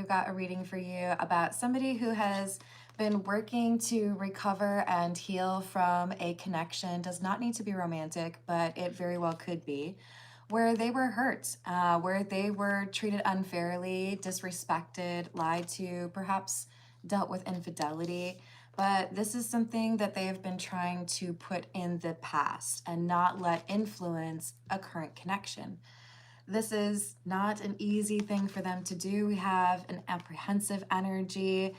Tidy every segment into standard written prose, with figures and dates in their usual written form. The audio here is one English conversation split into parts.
we've got a reading for you about somebody who has been working to recover and heal from a connection. Does not need to be romantic, but it very well could be, where they were hurt, where they were treated unfairly, disrespected, lied to, perhaps dealt with infidelity. But this is something that they have been trying to put in the past and not let influence a current connection. This is not an easy thing for them to do. We have an apprehensive energy,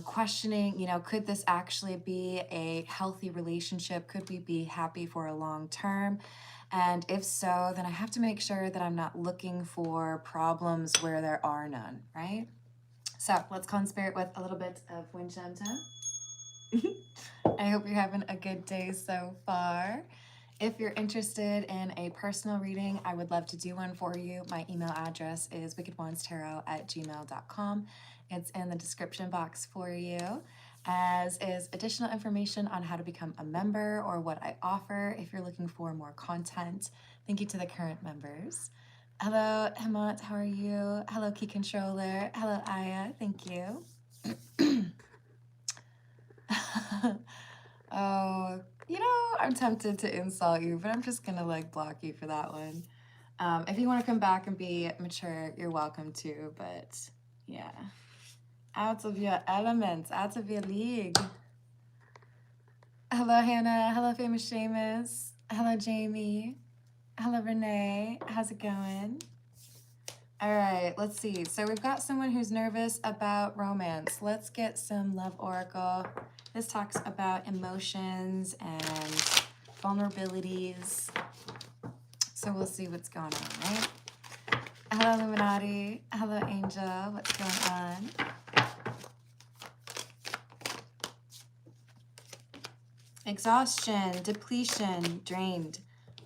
questioning, could this actually be a healthy relationship? Could we be happy for a long term? And if so, then I have to make sure that I'm not looking for problems where there are none, right? So let's call in spirit with a little bit of wind chime time. I hope you're having a good day so far. If you're interested in a personal reading, I would love to do one for you. My email address is wickedwandstarot@gmail.com. It's in the description box for you, as is additional information on how to become a member or what I offer if you're looking for more content. Thank you to the current members. Hello, Hemant, how are you? Hello, Key Controller. Hello, Aya, thank you. Oh, I'm tempted to insult you, but I'm just gonna block you for that one. If you want to come back and be mature, you're welcome to, but yeah. Out of your element, out of your league. Hello, Hannah. Hello, Famous Seamus. Hello, Jamie. Hello, Renee. How's it going? All right, let's see. So we've got someone who's nervous about romance. Let's get some love oracle. This talks about emotions and vulnerabilities. So we'll see what's going on, right? Hello, Illuminati. Hello, Angel. What's going on? Exhaustion, depletion, drained,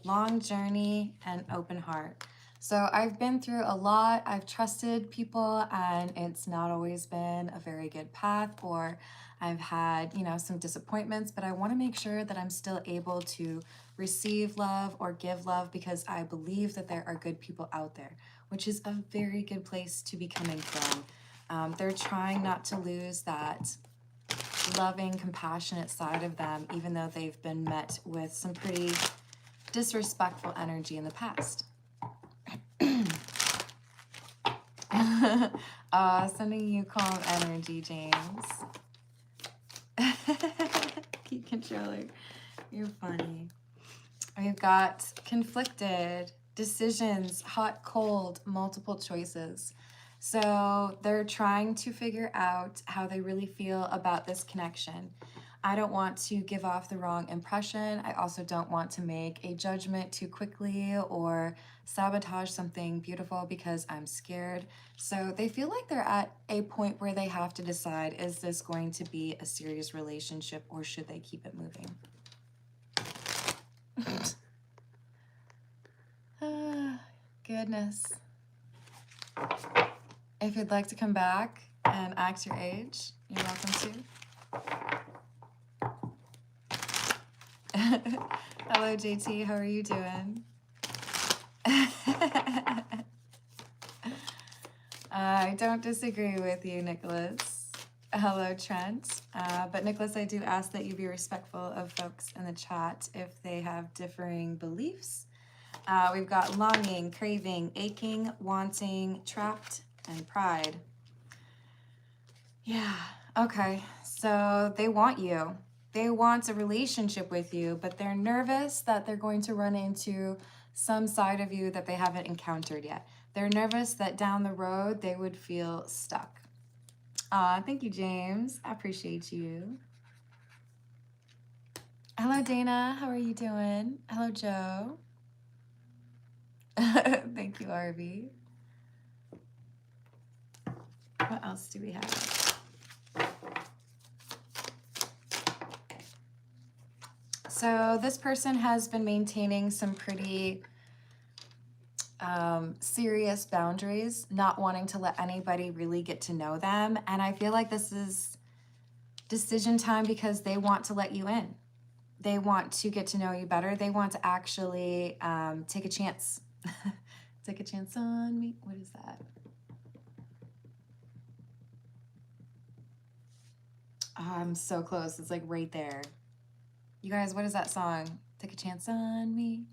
long journey, and open heart. So I've been through a lot. I've trusted people and it's not always been a very good path, or I've had, some disappointments, but I want to make sure that I'm still able to receive love or give love because I believe that there are good people out there, which is a very good place to be coming from. They're trying not to lose that loving, compassionate side of them, even though they've been met with some pretty disrespectful energy in the past. Sending you calm energy, James. Keep controller. You're funny. We've got conflicted, decisions, hot, cold, multiple choices. So they're trying to figure out how they really feel about this connection. I don't want to give off the wrong impression. I also don't want to make a judgment too quickly or sabotage something beautiful because I'm scared. So they feel like they're at a point where they have to decide, is this going to be a serious relationship or should they keep it moving? Goodness. If you'd like to come back and act your age, you're welcome to. Hello, JT. How are you doing? I don't disagree with you, Nicholas. Hello, Trent. But Nicholas, I do ask that you be respectful of folks in the chat if they have differing beliefs. We've got longing, craving, aching, wanting, trapped, and pride. Yeah, okay. So they want you. They want a relationship with you, but they're nervous that they're going to run into some side of you that they haven't encountered yet. They're nervous that down the road they would feel stuck. Thank you, James. I appreciate you. Hello, Dana. How are you doing? Hello, Joe. Thank you, Arby. What else do we have? So this person has been maintaining some pretty serious boundaries, not wanting to let anybody really get to know them. And I feel like this is decision time because they want to let you in. They want to get to know you better. They want to actually take a chance. Take a chance on me. What is that? Oh, I'm so close. It's like right there. You guys, what is that song? Take a chance on me.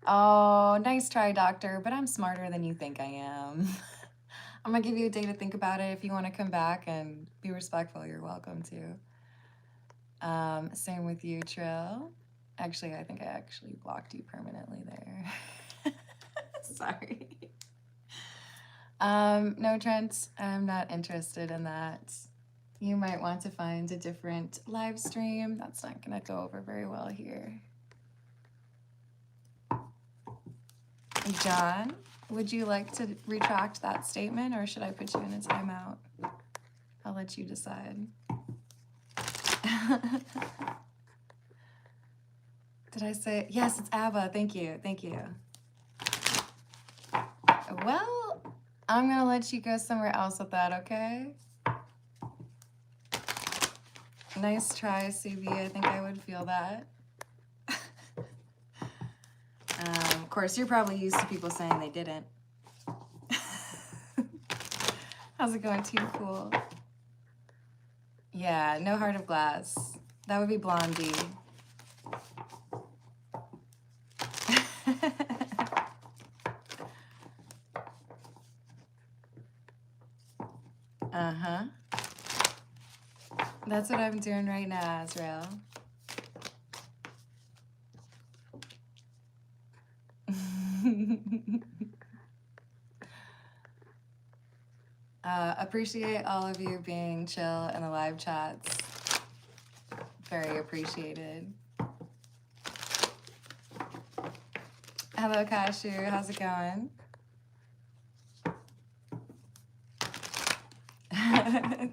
Oh, nice try, doctor, but I'm smarter than you think I am. I'm gonna give you a day to think about it. If you want to come back and be respectful, you're welcome to. Same with you, Trill. Actually, I think I actually blocked you permanently there. Sorry. No, Trent, I'm not interested in that. You might want to find a different live stream. That's not gonna go over very well here. John, would you like to retract that statement, or should I put you in a timeout? I'll let you decide. Did I say, yes, it's Abba, thank you, thank you. Well, I'm gonna let you go somewhere else with that, okay? Nice try, CB, I think I would feel that. Of course, you're probably used to people saying they didn't. How's it going, Too Cool? Yeah, no heart of glass. That would be Blondie. Uh-huh. That's what I'm doing right now, Azrael. Appreciate all of you being chill in the live chats. Very appreciated. Hello, Cashew. How's it going?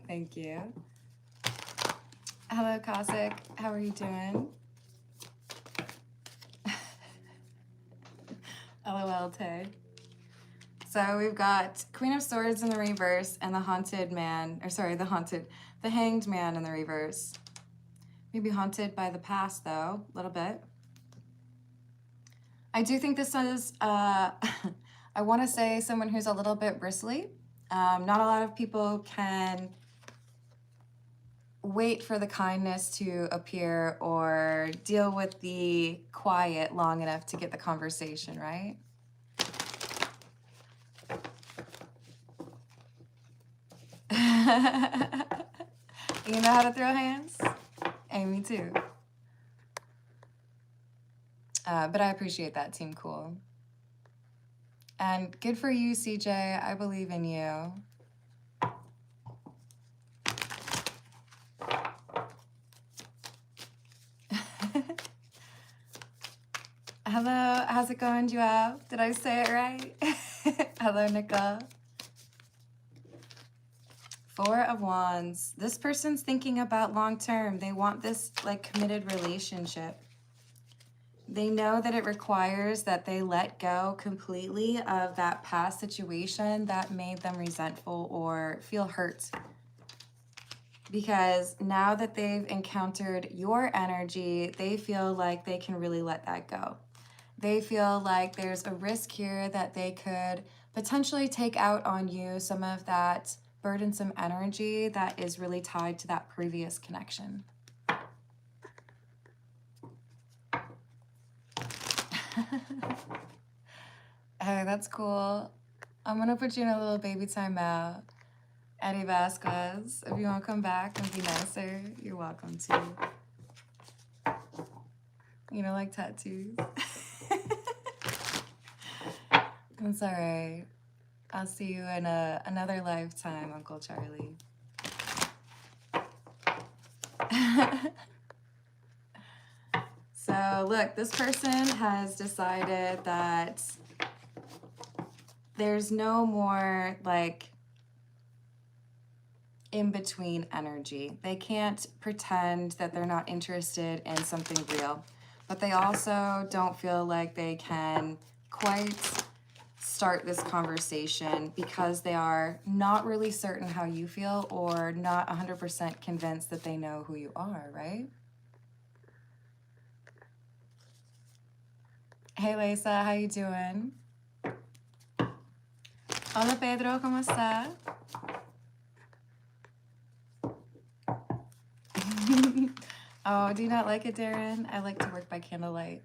Thank you. Hello, Cossack. How are you doing? LOL, Tay. So we've got Queen of Swords in the reverse and the Haunted Man, or sorry, the Hanged Man in the reverse. Maybe haunted by the past, though, a little bit. I do think this is, I want to say someone who's a little bit bristly. Not a lot of people can wait for the kindness to appear or deal with the quiet long enough to get the conversation, right? You know how to throw hands? Hey, me too. But I appreciate that, Team Cool. And good for you, CJ. I believe in you. Hello, how's it going, Joelle? Did I say it right? Hello, Nicole. Four of Wands. This person's thinking about long term. They want this like committed relationship. They know that it requires that they let go completely of that past situation that made them resentful or feel hurt. Because now that they've encountered your energy, they feel like they can really let that go. They feel like there's a risk here that they could potentially take out on you some of that burdensome energy that is really tied to that previous connection. Hey, that's cool. I'm gonna put you in a little baby timeout. Eddie Vasquez, if you want to come back and be nicer, you're welcome to. You know, like tattoos. It's all right. I'll see you in another lifetime, Uncle Charlie. So look, this person has decided that there's no more like in-between energy. They can't pretend that they're not interested in something real, but they also don't feel like they can quite start this conversation because they are not really certain how you feel or not 100% convinced that they know who you are, right? Hey, Lisa, how you doing? Hola, Pedro, ¿cómo está? Oh, do you not like it, Darren? I like to work by candlelight.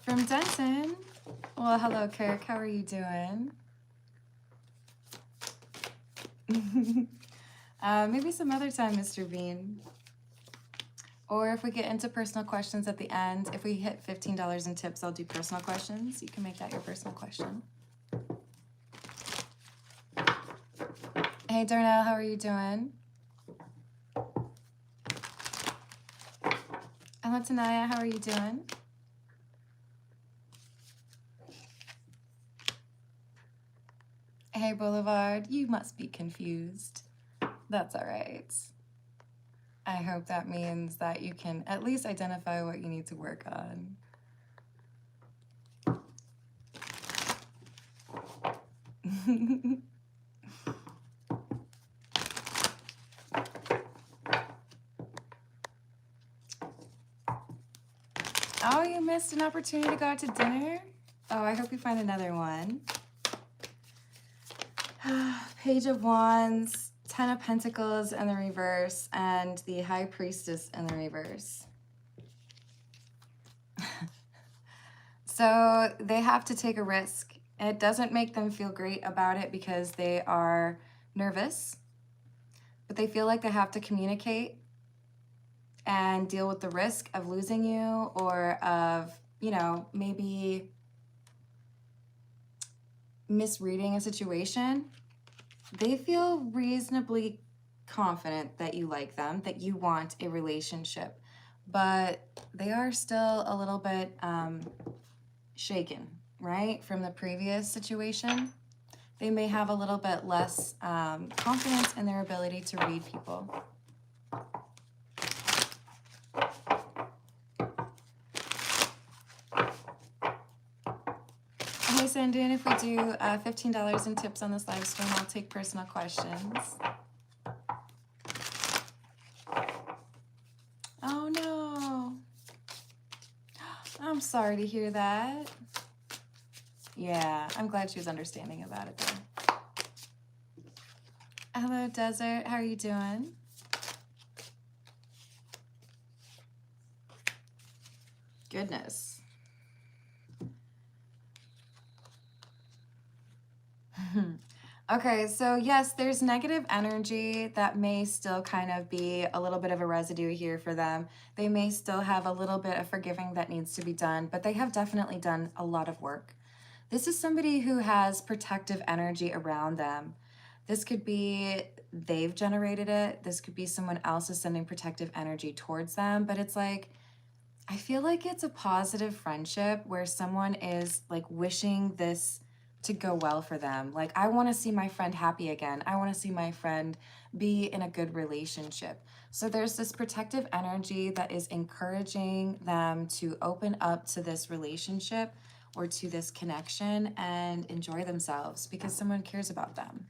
From Denton. Well, hello, Kirk. How are you doing? Maybe some other time, Mr. Bean. Or if we get into personal questions at the end, if we hit $15 in tips, I'll do personal questions. You can make that your personal question. Hey, Darnell, how are you doing? Hello, Tanaya, how are you doing? Hey, Boulevard, you must be confused. That's all right. I hope that means that you can at least identify what you need to work on. Oh, you missed an opportunity to go out to dinner? Oh, I hope you find another one. Page of Wands, Ten of Pentacles in the reverse, and the High Priestess in the reverse. So they have to take a risk. It doesn't make them feel great about it because they are nervous, but they feel like they have to communicate and deal with the risk of losing you or of, you know, maybe misreading a situation. They feel reasonably confident that you like them, that you want a relationship, but they are still a little bit shaken, right, from the previous situation. They may have a little bit less confidence in their ability to read people. Hey, Sandune, if we do $15 in tips on this live stream, I'll take personal questions. Oh, no. I'm sorry to hear that. Yeah, I'm glad she was understanding about it, though. Hello, Desert. How are you doing? Goodness. Okay, so yes, there's negative energy that may still kind of be a little bit of a residue here for them. They may still have a little bit of forgiving that needs to be done, but they have definitely done a lot of work. This is somebody who has protective energy around them. This could be they've generated it. This could be someone else is sending protective energy towards them, but it's like, I feel like it's a positive friendship where someone is like wishing this to go well for them. Like, I want to see my friend happy again. I want to see my friend be in a good relationship. So there's this protective energy that is encouraging them to open up to this relationship or to this connection and enjoy themselves because someone cares about them.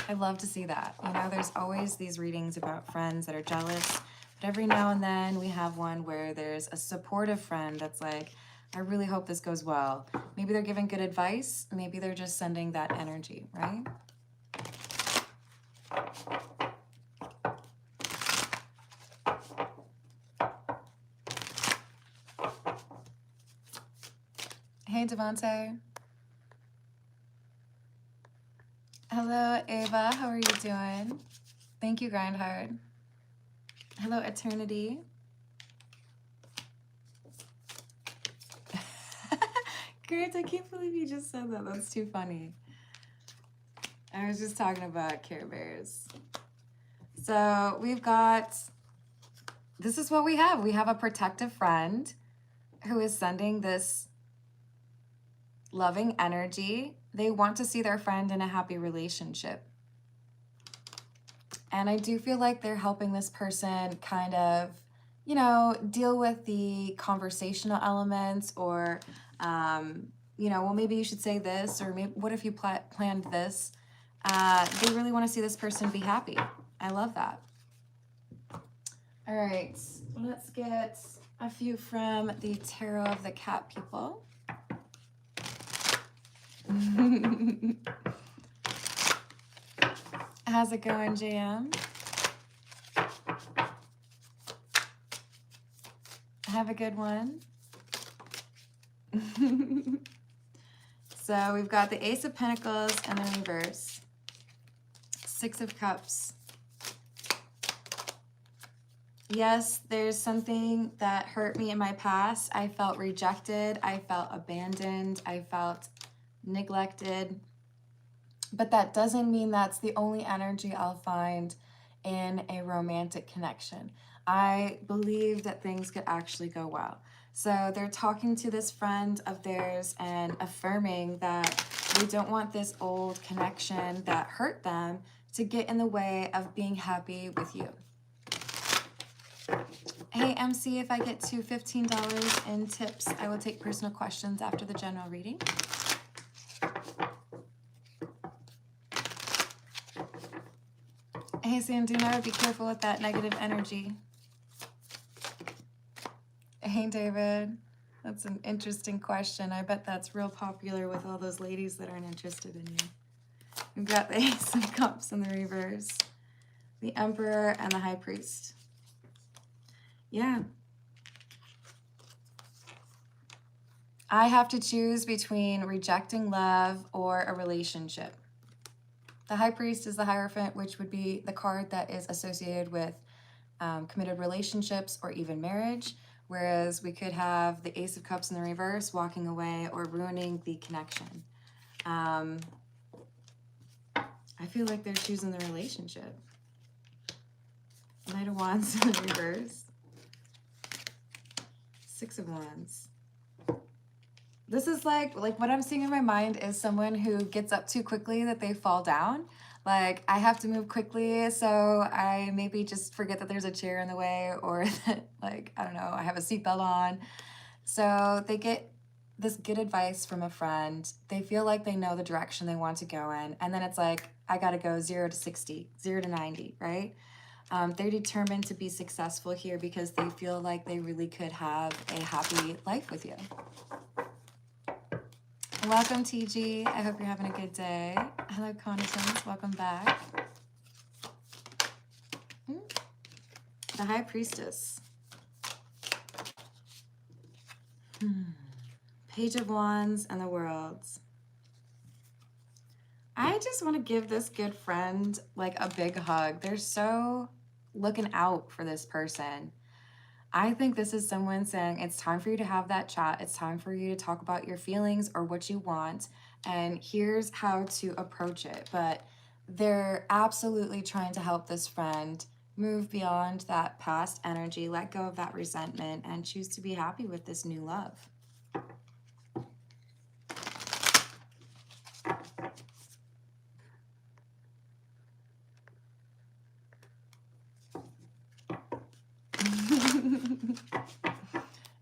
I love to see that. You know, there's always these readings about friends that are jealous, but every now and then we have one where there's a supportive friend that's like, I really hope this goes well. Maybe they're giving good advice. Maybe they're just sending that energy, right? Hey, Devontae. Hello, Ava. How are you doing? Thank you, Grindhard. Hello, Eternity. Grant, I can't believe you just said that. That's too funny. I was just talking about Care Bears. So we've got, this is what we have. We have a protective friend who is sending this loving energy. They want to see their friend in a happy relationship. And I do feel like they're helping this person kind of, you know, deal with the conversational elements or, you know, well, maybe you should say this, or maybe what if you planned this? They really want to see this person be happy. I love that. All right, let's get a few from the Tarot of the Cat people. How's it going, JM? Have a good one. So we've got the Ace of Pentacles and the reverse. Six of Cups. Yes, there's something that hurt me in my past. I felt rejected. I felt abandoned. I felt neglected. But that doesn't mean that's the only energy I'll find in a romantic connection. I believe that things could actually go well. So they're talking to this friend of theirs and affirming that they don't want this old connection that hurt them to get in the way of being happy with you. Hey, MC, if I get to $15 in tips, I will take personal questions after the general reading. Hey, Sandina, I would be careful with that negative energy. Hey, David. That's an interesting question. I bet that's real popular with all those ladies that aren't interested in you. We've got the Ace of Cups in the reverse, the Emperor, and the High Priest. Yeah. I have to choose between rejecting love or a relationship. The High Priest is the Hierophant, which would be the card that is associated with committed relationships or even marriage, whereas we could have the Ace of Cups in the reverse, walking away or ruining the connection. I feel like they're choosing the relationship. Knight of Wands in the reverse. Six of Wands. This is like what I'm seeing in my mind is someone who gets up too quickly that they fall down. Like, I have to move quickly, so I maybe just forget that there's a chair in the way, or that, like, I don't know, I have a seatbelt on. So they get this good advice from a friend. They feel like they know the direction they want to go in, and then it's like, I gotta go 0 to 60, 0 to 90, right? They're determined to be successful here because they feel like they really could have a happy life with you. Welcome, TG. I hope you're having a good day. Hello, Conitance. Welcome back. The High Priestess. Page of Wands and the Worlds. I just want to give this good friend like a big hug. They're so looking out for this person. I think this is someone saying it's time for you to have that chat. It's time for you to talk about your feelings or what you want. And here's how to approach it. But they're absolutely trying to help this friend move beyond that past energy, let go of that resentment, and choose to be happy with this new love.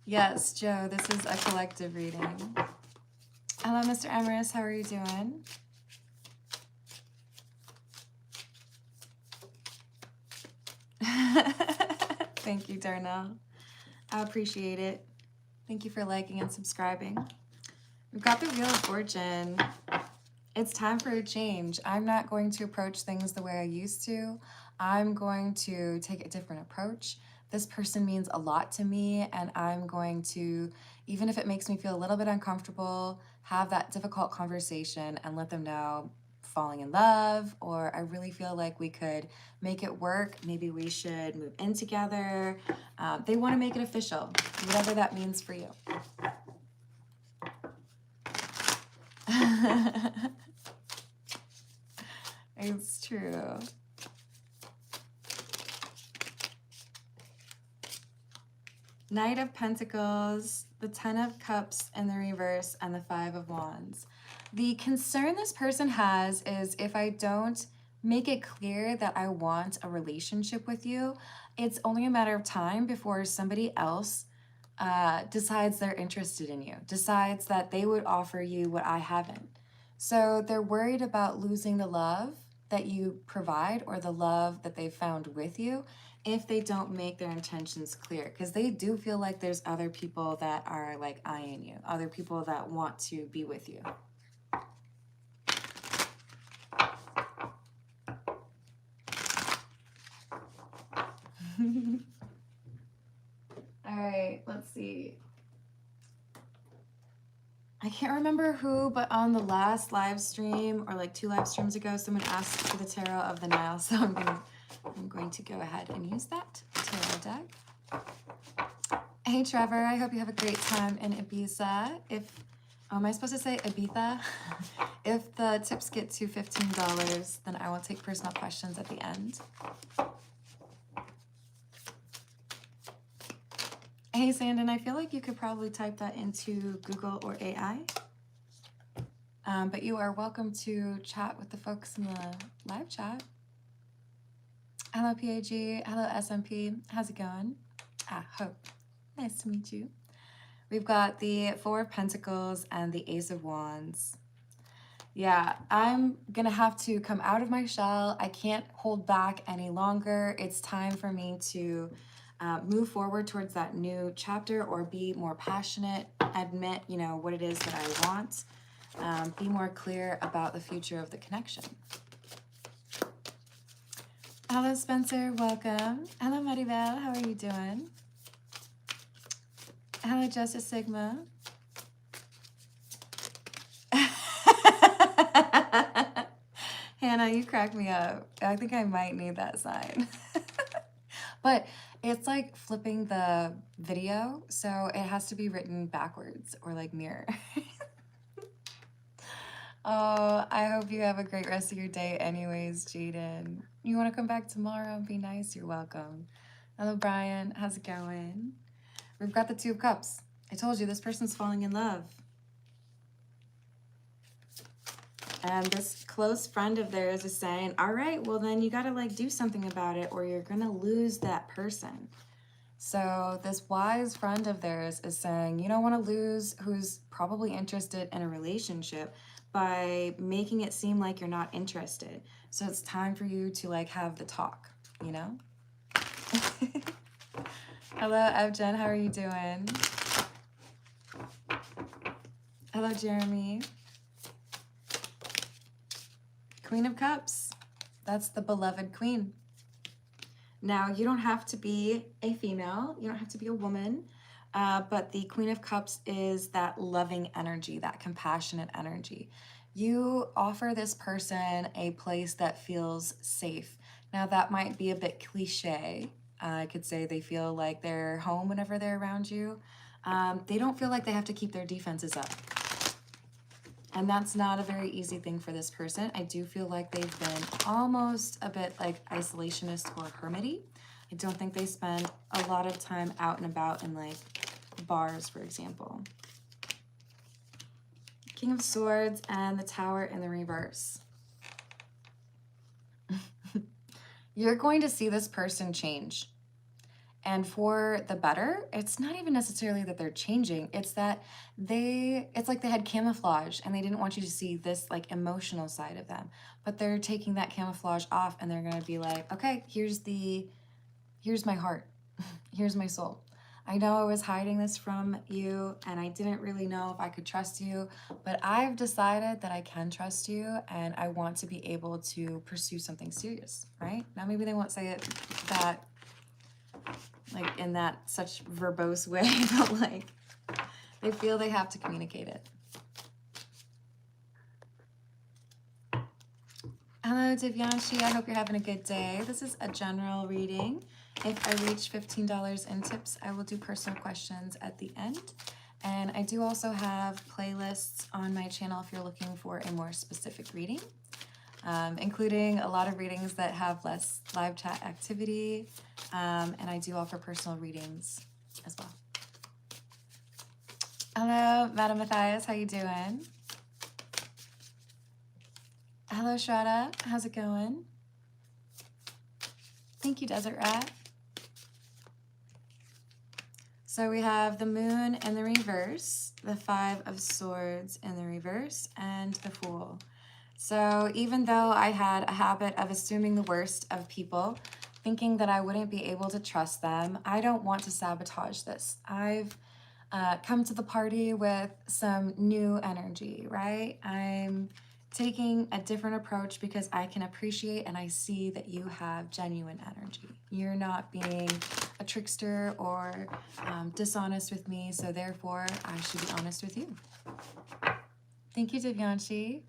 Yes, Joe, this is a collective reading. Hello, Mr. Emerus, how are you doing? Thank you, Darnell. I appreciate it. Thank you for liking and subscribing. We've got the Wheel of Fortune. It's time for a change. I'm not going to approach things the way I used to. I'm going to take a different approach. This person means a lot to me, and I'm going to, even if it makes me feel a little bit uncomfortable, have that difficult conversation and let them know falling in love, or I really feel like we could make it work. Maybe we should move in together. They want to make it official, whatever that means for you. It's true. Knight of Pentacles, the Ten of Cups in the reverse, and the Five of Wands. The concern this person has is if I don't make it clear that I want a relationship with you, it's only a matter of time before somebody else decides they're interested in you, decides that they would offer you what I haven't. So they're worried about losing the love that you provide or the love that they found with you if they don't make their intentions clear, because they do feel like there's other people that are like eyeing you, other people that want to be with you. All right, let's see. I can't remember who, but on the last live stream or like 2 live streams ago, someone asked for the Tarot of the Nile. So I'm going to go ahead and use that tarot deck. Hey Trevor, I hope you have a great time in Ibiza. Am I supposed to say Ibiza? If the tips get to $15, then I will take personal questions at the end. Hey Sandon, I feel like you could probably type that into Google or AI. But you are welcome to chat with the folks in the live chat. Hello PAG, hello SMP, how's it going? Hope, nice to meet you. We've got the Four of Pentacles and the Ace of Wands. Yeah, I'm gonna have to come out of my shell. I can't hold back any longer. It's time for me to move forward towards that new chapter, or be more passionate, admit, you know, what it is that I want, be more clear about the future of the connection. Hello, Spencer, welcome. Hello, Maribel, how are you doing? Hello, Justice Sigma. Hannah, you crack me up. I think I might need that sign. But it's like flipping the video, so it has to be written backwards or like mirror. Oh, I hope you have a great rest of your day anyways, Jaden. You want to come back tomorrow and be nice? You're welcome. Hello, Brian. How's it going? We've got the Two of Cups. I told you, this person's falling in love. And this close friend of theirs is saying, all right, well then you got to like do something about it, or you're going to lose that person. So this wise friend of theirs is saying, you don't want to lose who's probably interested in a relationship by making it seem like you're not interested. So it's time for you to like have the talk, you know? Hello, Evjen, how are you doing? Hello, Jeremy. Queen of Cups, that's the beloved queen. Now, you don't have to be a female, you don't have to be a woman, but the Queen of Cups is that loving energy, that compassionate energy. You offer this person a place that feels safe. Now, that might be a bit cliche. I could say they feel like they're home whenever they're around you. They don't feel like they have to keep their defenses up. And that's not a very easy thing for this person. I do feel like they've been almost a bit like isolationist or hermity. I don't think they spend a lot of time out and about in like bars, for example. King of Swords and the Tower in the reverse. You're going to see this person change. And for the better. It's not even necessarily that they're changing. It's that it's like they had camouflage and they didn't want you to see this like emotional side of them. But they're taking that camouflage off and they're gonna be like, okay, here's my heart. Here's my soul. I know I was hiding this from you and I didn't really know if I could trust you, but I've decided that I can trust you and I want to be able to pursue something serious, right? Now maybe they won't say it that like in that such verbose way, but like they feel they have to communicate it. Hello, Divyanshi. I hope you're having a good day. This is a general reading. If I reach $15 in tips, I will do personal questions at the end. And I do also have playlists on my channel if you're looking for a more specific reading, including a lot of readings that have less live chat activity. And I do offer personal readings as well. Hello, Madam Matthias. How you doing? Hello, Shraddha. How's it going? Thank you, Desert Rat. So we have the Moon in the reverse, the Five of Swords in the reverse, and the Fool. So even though I had a habit of assuming the worst of people, thinking that I wouldn't be able to trust them, I don't want to sabotage this. I've come to the party with some new energy, right? I'm taking a different approach because I can appreciate and I see that you have genuine energy. You're not being a trickster or dishonest with me, so therefore I should be honest with you. Thank you, Divyanshi.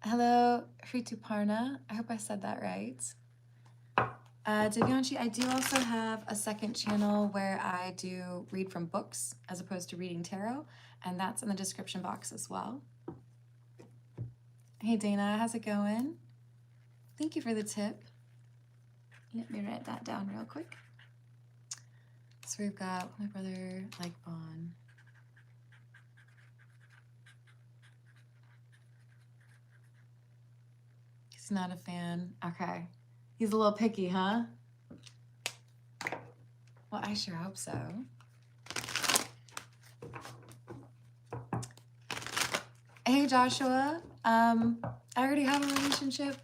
Hello, Rituparna. I hope I said that right. Divyanshi, I do also have a second channel where I do read from books as opposed to reading tarot, and that's in the description box as well. Hey Dana, how's it going? Thank you for the tip. Let me write that down real quick. So we've got my brother, like Vaughn. He's not a fan. Okay. He's a little picky, huh? Well, I sure hope so. Hey, Joshua. I already have a relationship.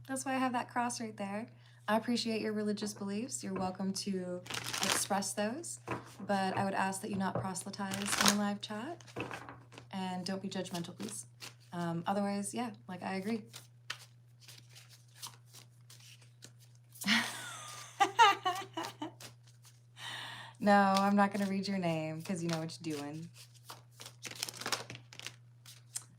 That's why I have that cross right there. I appreciate your religious beliefs. You're welcome to express those, but I would ask that you not proselytize in the live chat, and don't be judgmental, please. Otherwise, yeah, like I agree. No, I'm not going to read your name because you know what you're doing.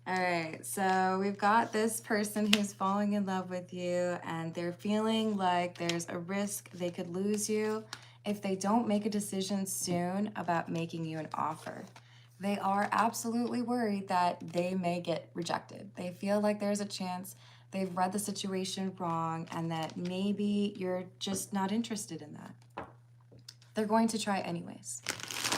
All right, so we've got this person who's falling in love with you, and they're feeling like there's a risk they could lose you if they don't make a decision soon about making you an offer. They are absolutely worried that they may get rejected. They feel like there's a chance they've read the situation wrong and that maybe you're just not interested in that. They're going to try anyways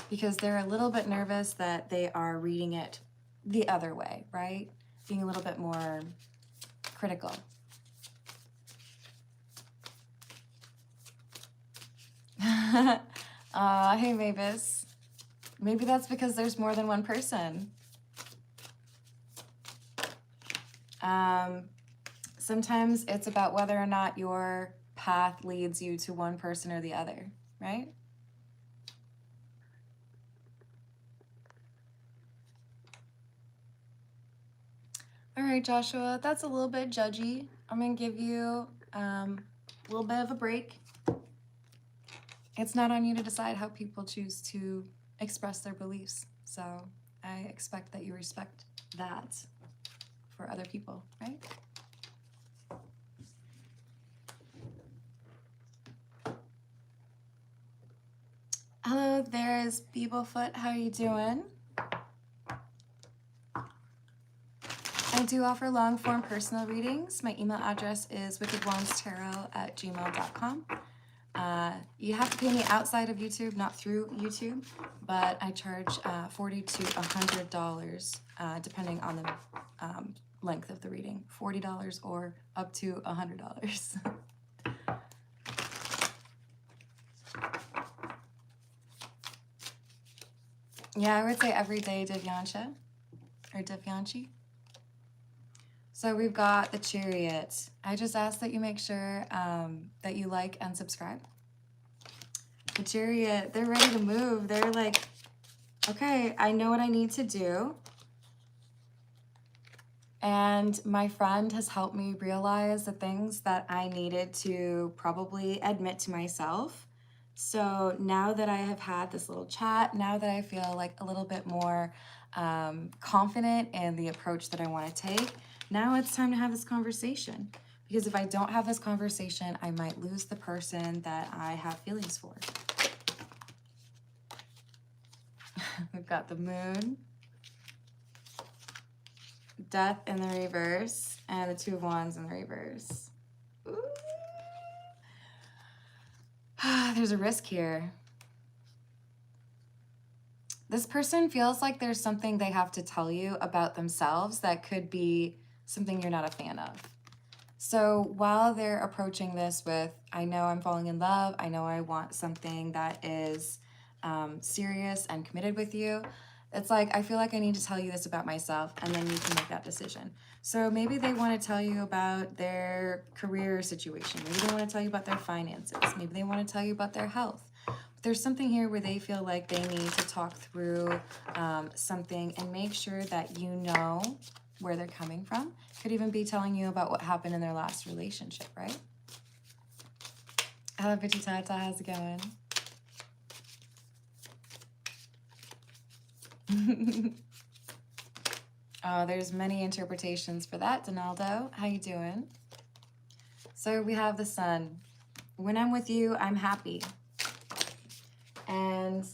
because they're a little bit nervous that they are reading it the other way, right? Being a little bit more critical. Hey Mavis. Maybe that's because there's more than one person. Sometimes it's about whether or not your path leads you to one person or the other, right? All right, Joshua, that's a little bit judgy. I'm going to give you a little bit of a break. It's not on you to decide how people choose to express their beliefs. So I expect that you respect that for other people, right? Hello, there's Beeblefoot. How are you doing? I do offer long-form personal readings. My email address is wickedwandstarot@gmail.com. You have to pay me outside of YouTube, not through YouTube, but I charge $40 to $100 depending on the length of the reading. $40 or up to $100. Yeah, I would say every day, Divyansha, or Divyanshi. So we've got the Chariot. I just ask that you make sure that you like and subscribe. The Chariot, they're ready to move. They're like, okay, I know what I need to do. And my friend has helped me realize the things that I needed to probably admit to myself. So now that I have had this little chat, now that I feel like a little bit more confident in the approach that I want to take, now it's time to have this conversation. Because if I don't have this conversation, I might lose the person that I have feelings for. We've got the Moon, Death in the reverse, and the Two of Wands in the reverse. Ooh. There's a risk here. This person feels like there's something they have to tell you about themselves that could be something you're not a fan of. So while they're approaching this with, I know I'm falling in love, I know I want something that is serious and committed with you, it's like, I feel like I need to tell you this about myself, and then you can make that decision. So maybe they want to tell you about their career situation. Maybe they want to tell you about their finances. Maybe they want to tell you about their health. There's something here where they feel like they need to talk through something and make sure that you know where they're coming from. Could even be telling you about what happened in their last relationship, right? Hello, Bitchy Tata. How's it going? Oh, there's many interpretations for that, Donaldo. How you doing? So we have the sun. When I'm with you, I'm happy. And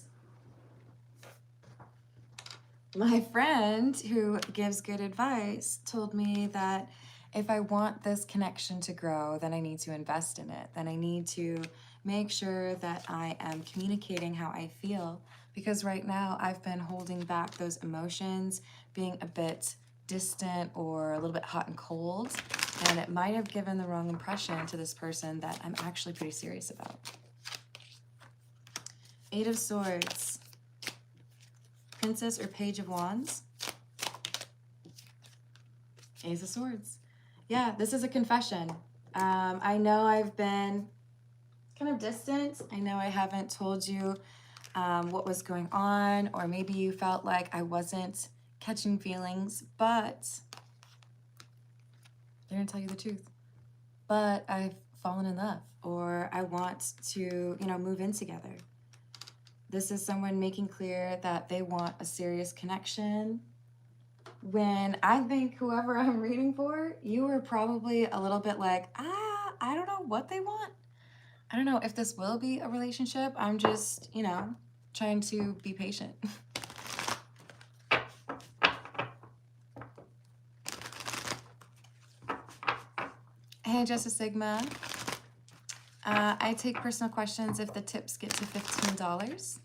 my friend who gives good advice told me that if I want this connection to grow, then I need to invest in it. Then I need to make sure that I am communicating how I feel. Because right now I've been holding back those emotions, being a bit distant or a little bit hot and cold. And it might have given the wrong impression to this person that I'm actually pretty serious about. Eight of Swords. Princess or Page of Wands. Ace of Swords. Yeah, this is a confession. I know I've been kind of distant. I know I haven't told you what was going on, or maybe you felt like I wasn't catching feelings, but they're gonna tell you the truth. But I've fallen in love, or I want to, move in together. This is someone making clear that they want a serious connection. When I think whoever I'm reading for, you were probably a little bit like, I don't know what they want. I don't know if this will be a relationship. I'm just, trying to be patient. Hey, Justice Sigma. I take personal questions if the tips get to $15,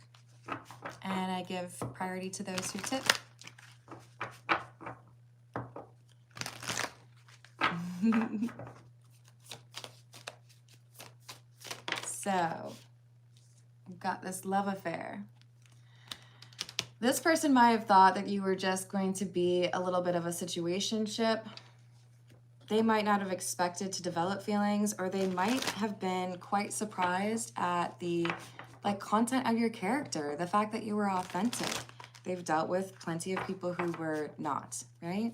and I give priority to those who tip. So, we've got this love affair. This person might have thought that you were just going to be a little bit of a situationship. They might not have expected to develop feelings, or they might have been quite surprised at the content of your character, the fact that you were authentic. They've dealt with plenty of people who were not, right?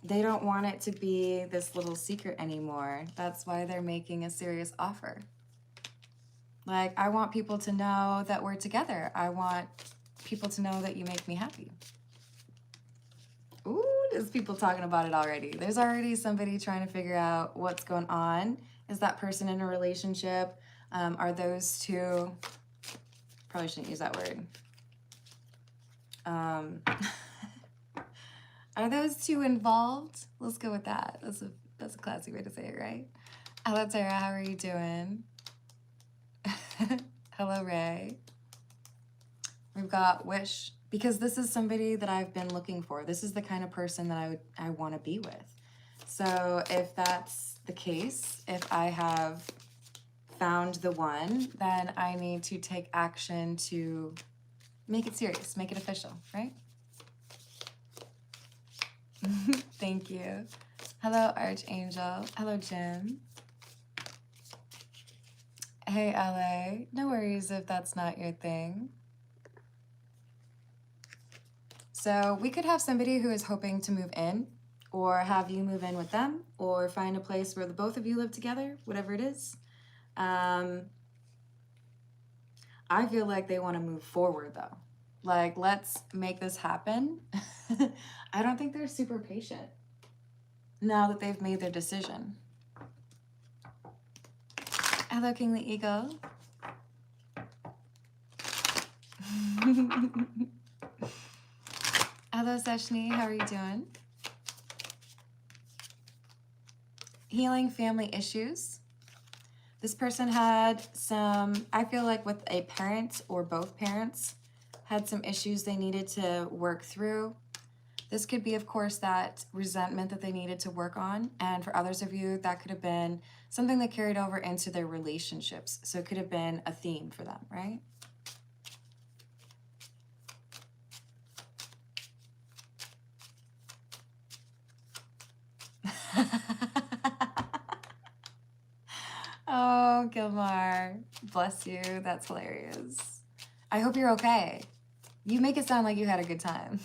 They don't want it to be this little secret anymore. That's why they're making a serious offer. I want people to know that we're together. I want people to know that you make me happy. Ooh, there's people talking about it already. There's already somebody trying to figure out what's going on. Is that person in a relationship? Are those two, probably shouldn't use that word. Are those two involved? Let's go with that. That's a classy way to say it, right? Hello, Tara. How are you doing? Hello, Ray. We've got Wish, because this is somebody that I've been looking for. This is the kind of person that I want to be with. So if that's the case, if I have found the one, then I need to take action to make it serious, make it official, right? Thank you. Hello, Archangel. Hello, Jim. Hey, LA. No worries if that's not your thing. So we could have somebody who is hoping to move in, or have you move in with them, or find a place where the both of you live together, whatever it is. I feel like they want to move forward though. Let's make this happen. I don't think they're super patient now that they've made their decision. Hello, Kingly Eagle. Hello, Seshni. How are you doing? Healing family issues. This person had some, I feel like with a parent or both parents, had some issues they needed to work through. This could be, of course, that resentment that they needed to work on. And for others of you, that could have been something that carried over into their relationships. So it could have been a theme for them, right? Oh, Gilmar, bless you. That's hilarious. I hope you're okay. You make it sound like you had a good time.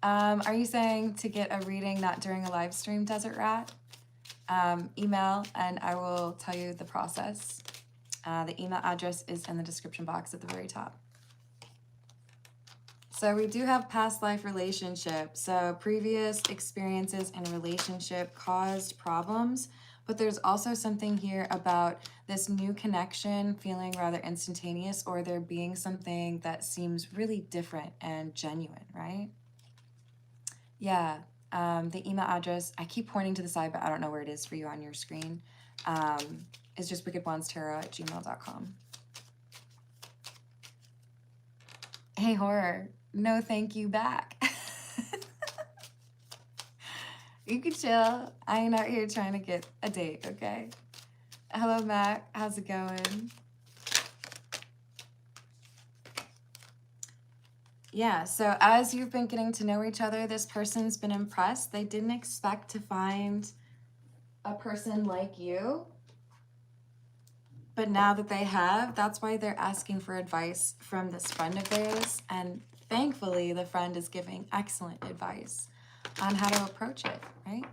Are you saying to get a reading not during a live stream, Desert Rat? Email and I will tell you the process. The email address is in the description box at the very top. So we do have past life relationship. So previous experiences in relationship caused problems, but there's also something here about this new connection feeling rather instantaneous, or there being something that seems really different and genuine, right? Yeah, the email address, I keep pointing to the side, but I don't know where it is for you on your screen. It's just wickedonestarot@gmail.com. Hey, horror. No, thank you back. You can chill. I ain't out here trying to get a date, okay? Hello, Mac. How's it going? Yeah, so as you've been getting to know each other, this person's been impressed. They didn't expect to find a person like you. But now that they have, that's why they're asking for advice from this friend of theirs. And thankfully, the friend is giving excellent advice on how to approach it, right?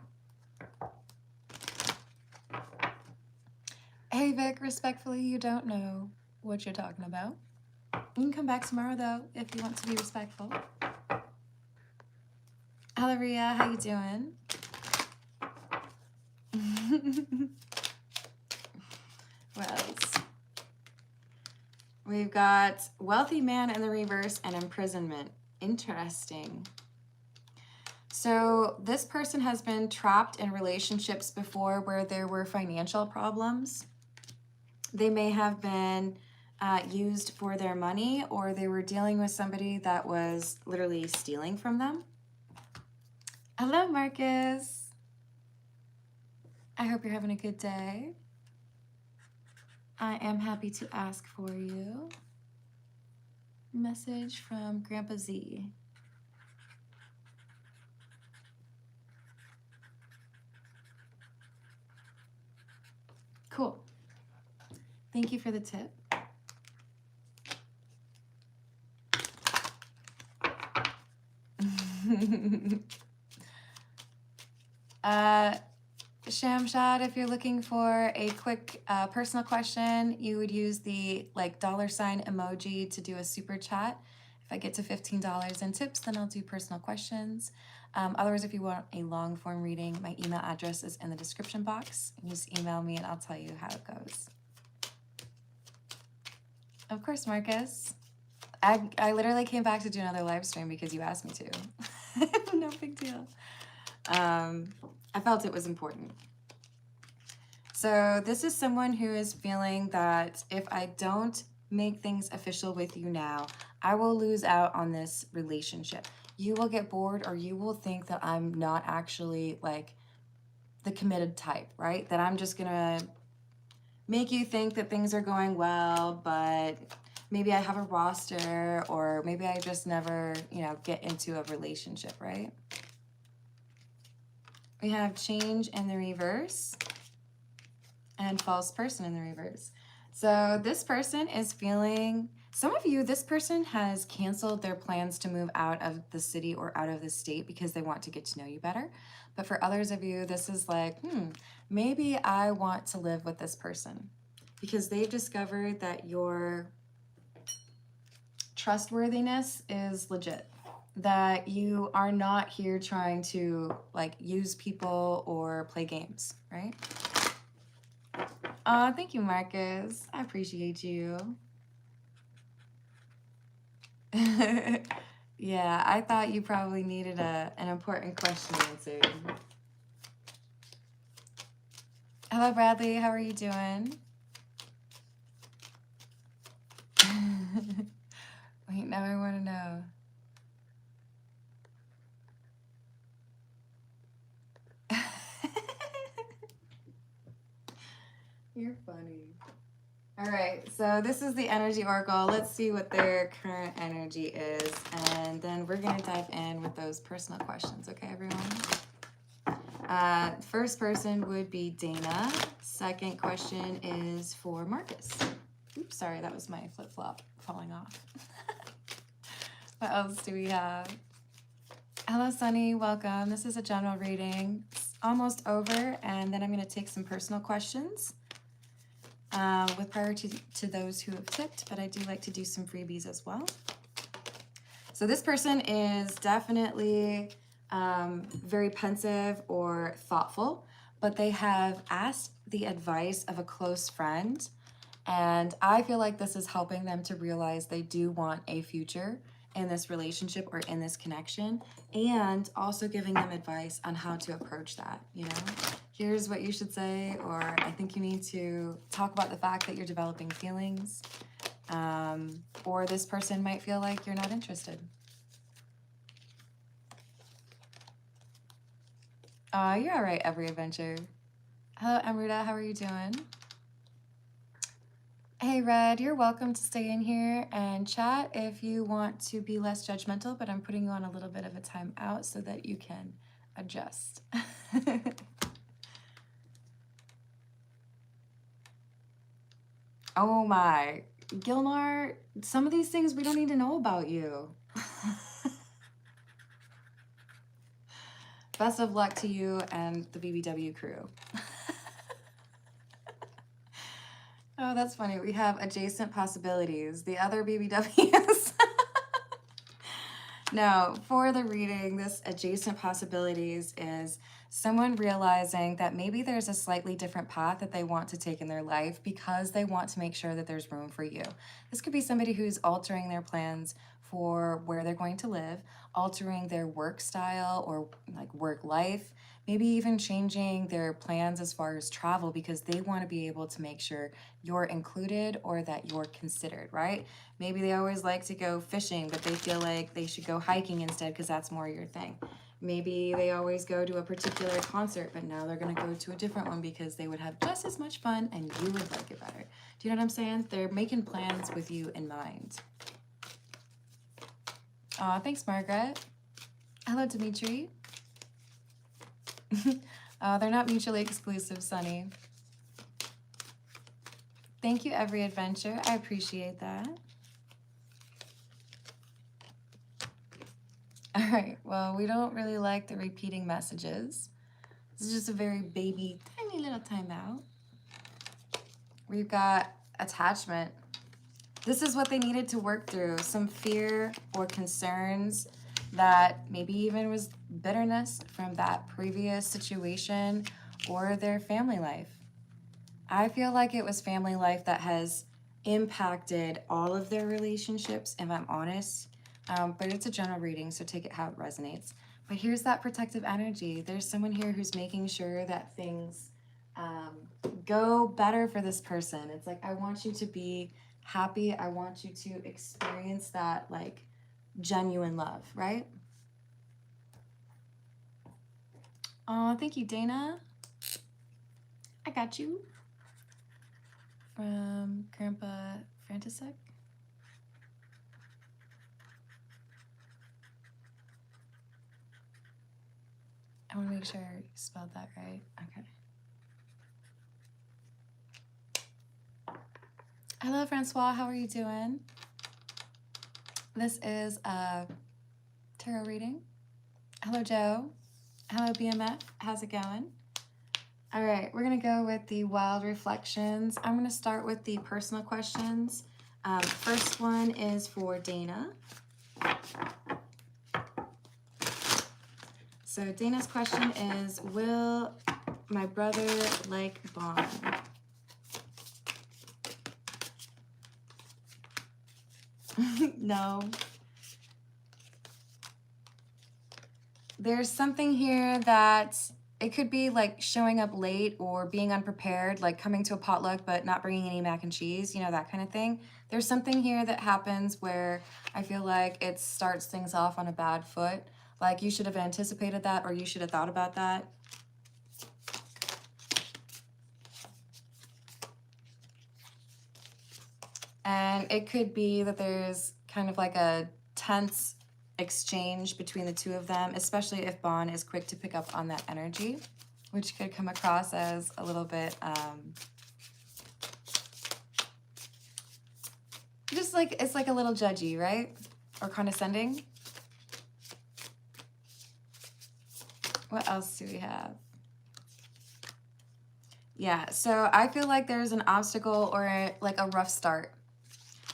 Hey, Vic, respectfully, you don't know what you're talking about. You can come back tomorrow, though, if you want to be respectful. Hello, Ria. How you doing? What else? We've got wealthy man in the reverse and imprisonment. Interesting. So this person has been trapped in relationships before where there were financial problems. They may have been used for their money, or they were dealing with somebody that was literally stealing from them. Hello, Marcus. I hope you're having a good day. I am happy to ask for you. Message from Grandpa Z. Cool. Thank you for the tip. Shamshad, if you're looking for a quick personal question, you would use the $sign emoji to do a super chat. If I get to $15 in tips, then I'll do personal questions. Otherwise, if you want a long form reading, my email address is in the description box. You just email me and I'll tell you how it goes. Of course, Marcus. I literally came back to do another live stream because you asked me to. No big deal. I felt it was important. So this is someone who is feeling that if I don't make things official with you now, I will lose out on this relationship. You will get bored, or you will think that I'm not actually the committed type, right? That I'm just gonna make you think that things are going well, but maybe I have a roster, or maybe I just never, get into a relationship, right? We have change in the reverse and false person in the reverse. So this person is feeling, some of you, this person has canceled their plans to move out of the city or out of the state because they want to get to know you better. But for others of you, this is maybe I want to live with this person because they've discovered that your trustworthiness is legit. That you are not here trying to use people or play games, right? Thank you, Marcus. I appreciate you. Yeah, I thought you probably needed an important question answered. Hello, Bradley. How are you doing? Wait, now I want to know. You're funny. All right, so this is the energy oracle. Let's see what their current energy is, and then we're gonna dive in with those personal questions, okay, everyone? First person would be Dana. Second question is for Marcus. Oops, sorry, that was my flip-flop falling off. What else do we have? Hello, Sunny. Welcome. This is a general reading. It's almost over, and then I'm going to take some personal questions with priority to those who have tipped, but I do like to do some freebies as well. So this person is definitely very pensive or thoughtful, but they have asked the advice of a close friend, and I feel like this is helping them to realize they do want a future in this relationship or in this connection, and also giving them advice on how to approach that. You know, here's what you should say, or I think you need to talk about the fact that you're developing feelings, or this person might feel like you're not interested. You're all right, Every Adventure. Hello, Amrita, how are you doing? Hey, Red, you're welcome to stay in here and chat if you want to be less judgmental, but I'm putting you on a little bit of a timeout so that you can adjust. Oh my, Gilmar, some of these things we don't need to know about you. Best of luck to you and the BBW crew. Oh, that's funny. We have adjacent possibilities. The other BBWs. No, for the reading, this adjacent possibilities is someone realizing that maybe there's a slightly different path that they want to take in their life because they want to make sure that there's room for you. This could be somebody who's altering their plans for where they're going to live, altering their work style or like work life, maybe even changing their plans as far as travel because they want to be able to make sure you're included or that you're considered, right? Maybe they always like to go fishing, but they feel like they should go hiking instead because that's more your thing. Maybe they always go to a particular concert, but now they're going to go to a different one because they would have just as much fun and you would like it better. Do you know what I'm saying? They're making plans with you in mind. Aw, thanks, Margaret. Hello, Dimitri. They're not mutually exclusive, Sunny. Thank you, Every Adventure. I appreciate that. All right, well, we don't really like the repeating messages. This is just a very baby, tiny little timeout. We've got attachment. This is what they needed to work through. Some fear or concerns that maybe even was bitterness from that previous situation or their family life. I feel like it was family life that has impacted all of their relationships, if I'm honest. But it's a general reading, so take it how it resonates. But here's that protective energy. There's someone here who's making sure that things go better for this person. It's like, I want you to be happy. I want you to experience that, like, genuine love, right? Oh, thank you, Dana. I got you. From Grandpa Frantisek. I want to make sure you spelled that right. Okay. Hello, Francois. How are you doing? This is a tarot reading. Hello, Joe. Hello, BMF. How's it going? All right, we're going to go with the wild reflections. I'm going to start with the personal questions. First one is for Dana. So Dana's question is, will my brother like Bond? No. There's something here that it could be like showing up late or being unprepared, like coming to a potluck but not bringing any mac and cheese, you know, that kind of thing. There's something here that happens where I feel like it starts things off on a bad foot. Like you should have anticipated that or you should have thought about that. And it could be that there's kind of like a tense exchange between the two of them, especially if Bond is quick to pick up on that energy, which could come across as a little bit just like, it's like a little judgy, right? Or condescending. What else do we have? Yeah, so I feel like there's an obstacle or like a rough start,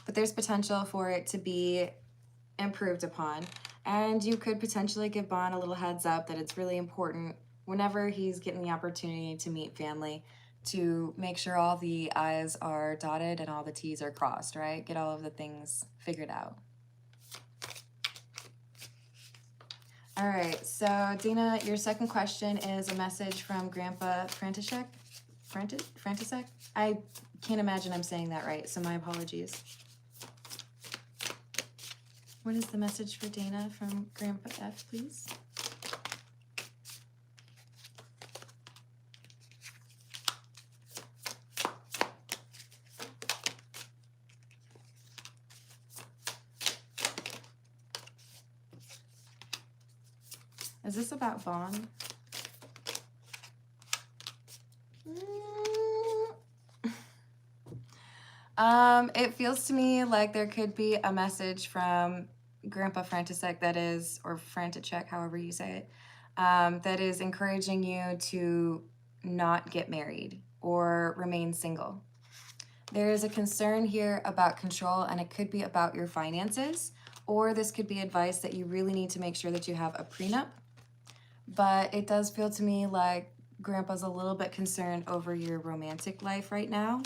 but there's potential for it to be improved upon. And you could potentially give Bond a little heads up that it's really important whenever he's getting the opportunity to meet family to make sure all the I's are dotted and all the T's are crossed, right? Get all of the things figured out. All right, so Dina, your second question is a message from Grandpa František. František? I can't imagine I'm saying that right, so my apologies. What is the message for Dana from Grandpa F, please? Is this about Bond? It feels to me like there could be a message from Grandpa František that is, or František, however you say it, that is encouraging you to not get married or remain single. There is a concern here about control, and it could be about your finances, or this could be advice that you really need to make sure that you have a prenup. But it does feel to me like Grandpa's a little bit concerned over your romantic life right now,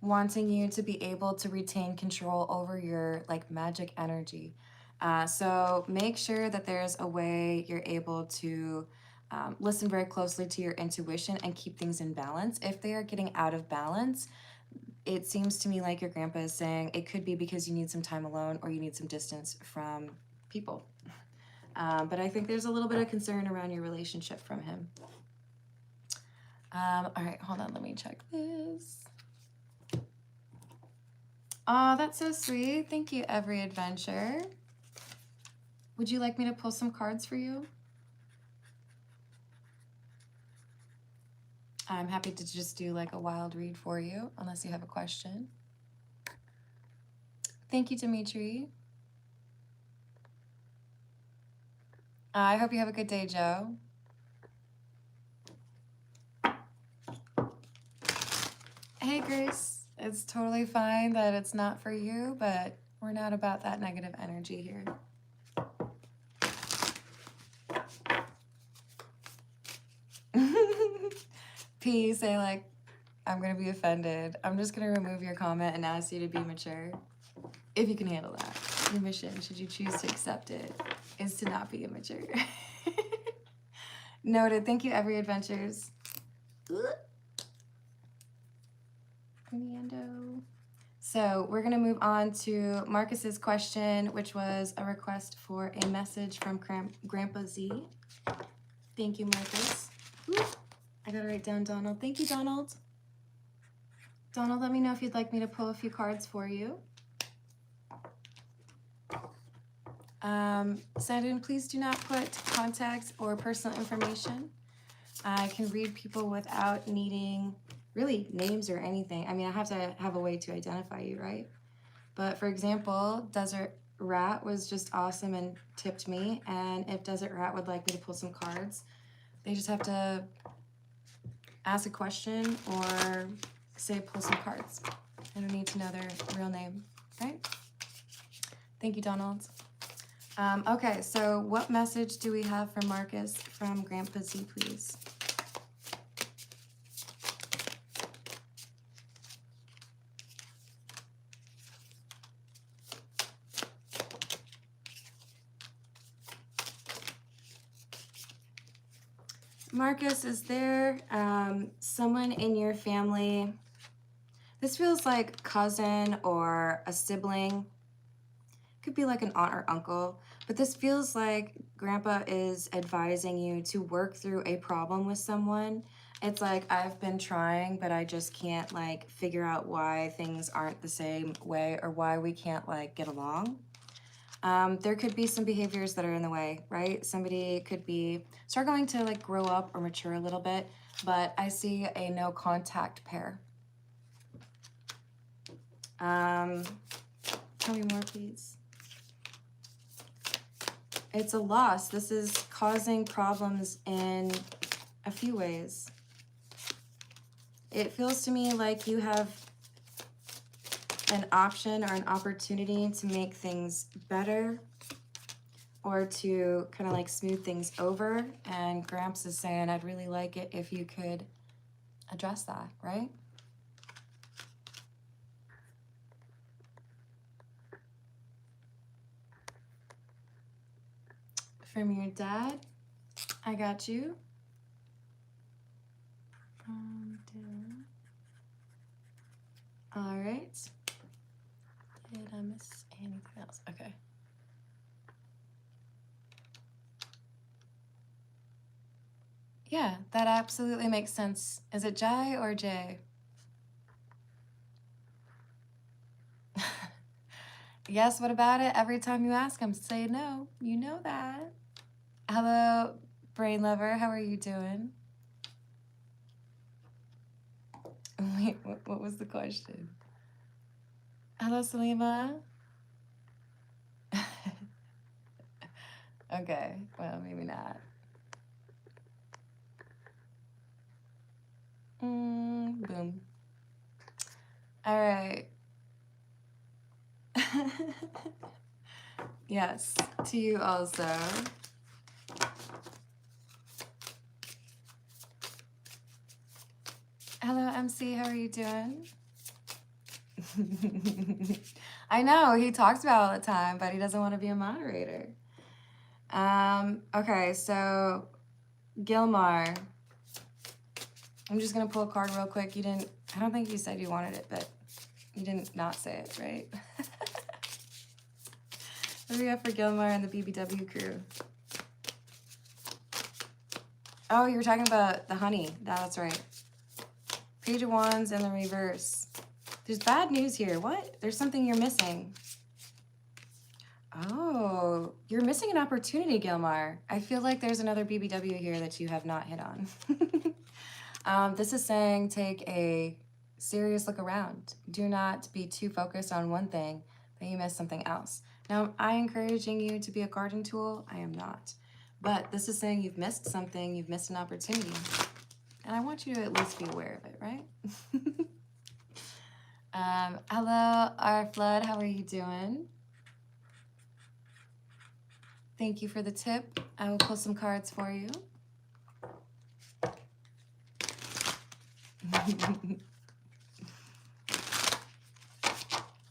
wanting you to be able to retain control over your like magic energy. So make sure that there's a way you're able to listen very closely to your intuition and keep things in balance. If they are getting out of balance, it seems to me like your grandpa is saying it could be because you need some time alone or you need some distance from people. But I think there's a little bit of concern around your relationship from him. All right, hold on, let me check this. Oh, that's so sweet. Thank you, Every Adventure. Would you like me to pull some cards for you? I'm happy to just do like a wild read for you, unless you have a question. Thank you, Dimitri. I hope you have a good day, Joe. Hey, Grace. It's totally fine that it's not for you, but we're not about that negative energy here. P, say like, I'm going to be offended. I'm just going to remove your comment and ask you to be mature. If you can handle that. Your mission, should you choose to accept it, is to not be immature. Noted. Thank you, Every Adventures. Fernando. So we're going to move on to Marcus's question, which was a request for a message from Grandpa Z. Thank you, Marcus. I got to write down Donald. Thank you, Donald. Donald, let me know if you'd like me to pull a few cards for you. Sandin, please do not put contact or personal information. I can read people without needing really names or anything. I mean, I have to have a way to identify you, right? But for example, Desert Rat was just awesome and tipped me. And if Desert Rat would like me to pull some cards, they just have to ask a question or say pull some cards. I don't need to know their real name, right? Thank you, Donald. Okay, so what message do we have for Marcus from Grandpa Z, please? Marcus, is there someone in your family? This feels like cousin or a sibling. Could be like an aunt or uncle, but this feels like Grandpa is advising you to work through a problem with someone. It's like, I've been trying, but I just can't like figure out why things aren't the same way or why we can't like get along. There could be some behaviors that are in the way, right? Somebody could be struggling to like grow up or mature a little bit, but I see a no contact pair. Tell me more, please. It's a loss. This is causing problems in a few ways. It feels to me like you have an option or an opportunity to make things better or to kind of like smooth things over. And Gramps is saying, I'd really like it if you could address that, right? From your dad, I got you. All right. Did I miss anything else? Okay. Yeah, that absolutely makes sense. Is it Jai or Jay? Yes, what about it? Every time you ask him, say no. You know that. Hello, Brain Lover. How are you doing? Wait, what was the question? Hello, Salima. Okay, well, maybe not. Boom. All right. Yes, to you also. Hello, MC. How are you doing? I know he talks about it all the time, but he doesn't want to be a moderator. Okay, so Gilmar, I'm just gonna pull a card real quick. I don't think you said you wanted it, but you didn't not say it, right? What do we have for Gilmar and the BBW crew? Oh, you were talking about the honey. That's right. Page of Wands and the reverse. There's bad news here. What? There's something you're missing. Oh, you're missing an opportunity, Gilmar. I feel like there's another BBW here that you have not hit on. This is saying take a serious look around. Do not be too focused on one thing that you miss something else. Now, am I encouraging you to be a garden tool? I am not. But this is saying you've missed something, you've missed an opportunity. And I want you to at least be aware of it, right? Hello, our Flood. How are you doing? Thank you for the tip. I will pull some cards for you.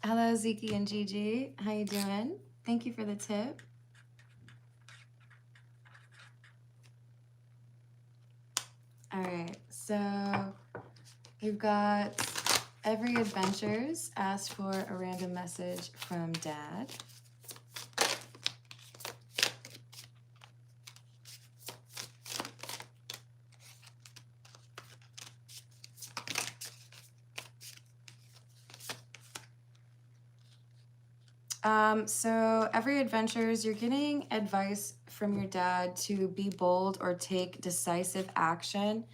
Hello, Ziki and Gigi. How you doing? Thank you for the tip. All right, so we've got Every Adventures asked for a random message from Dad. So Every Adventures, you're getting advice from your dad to be bold or take decisive action.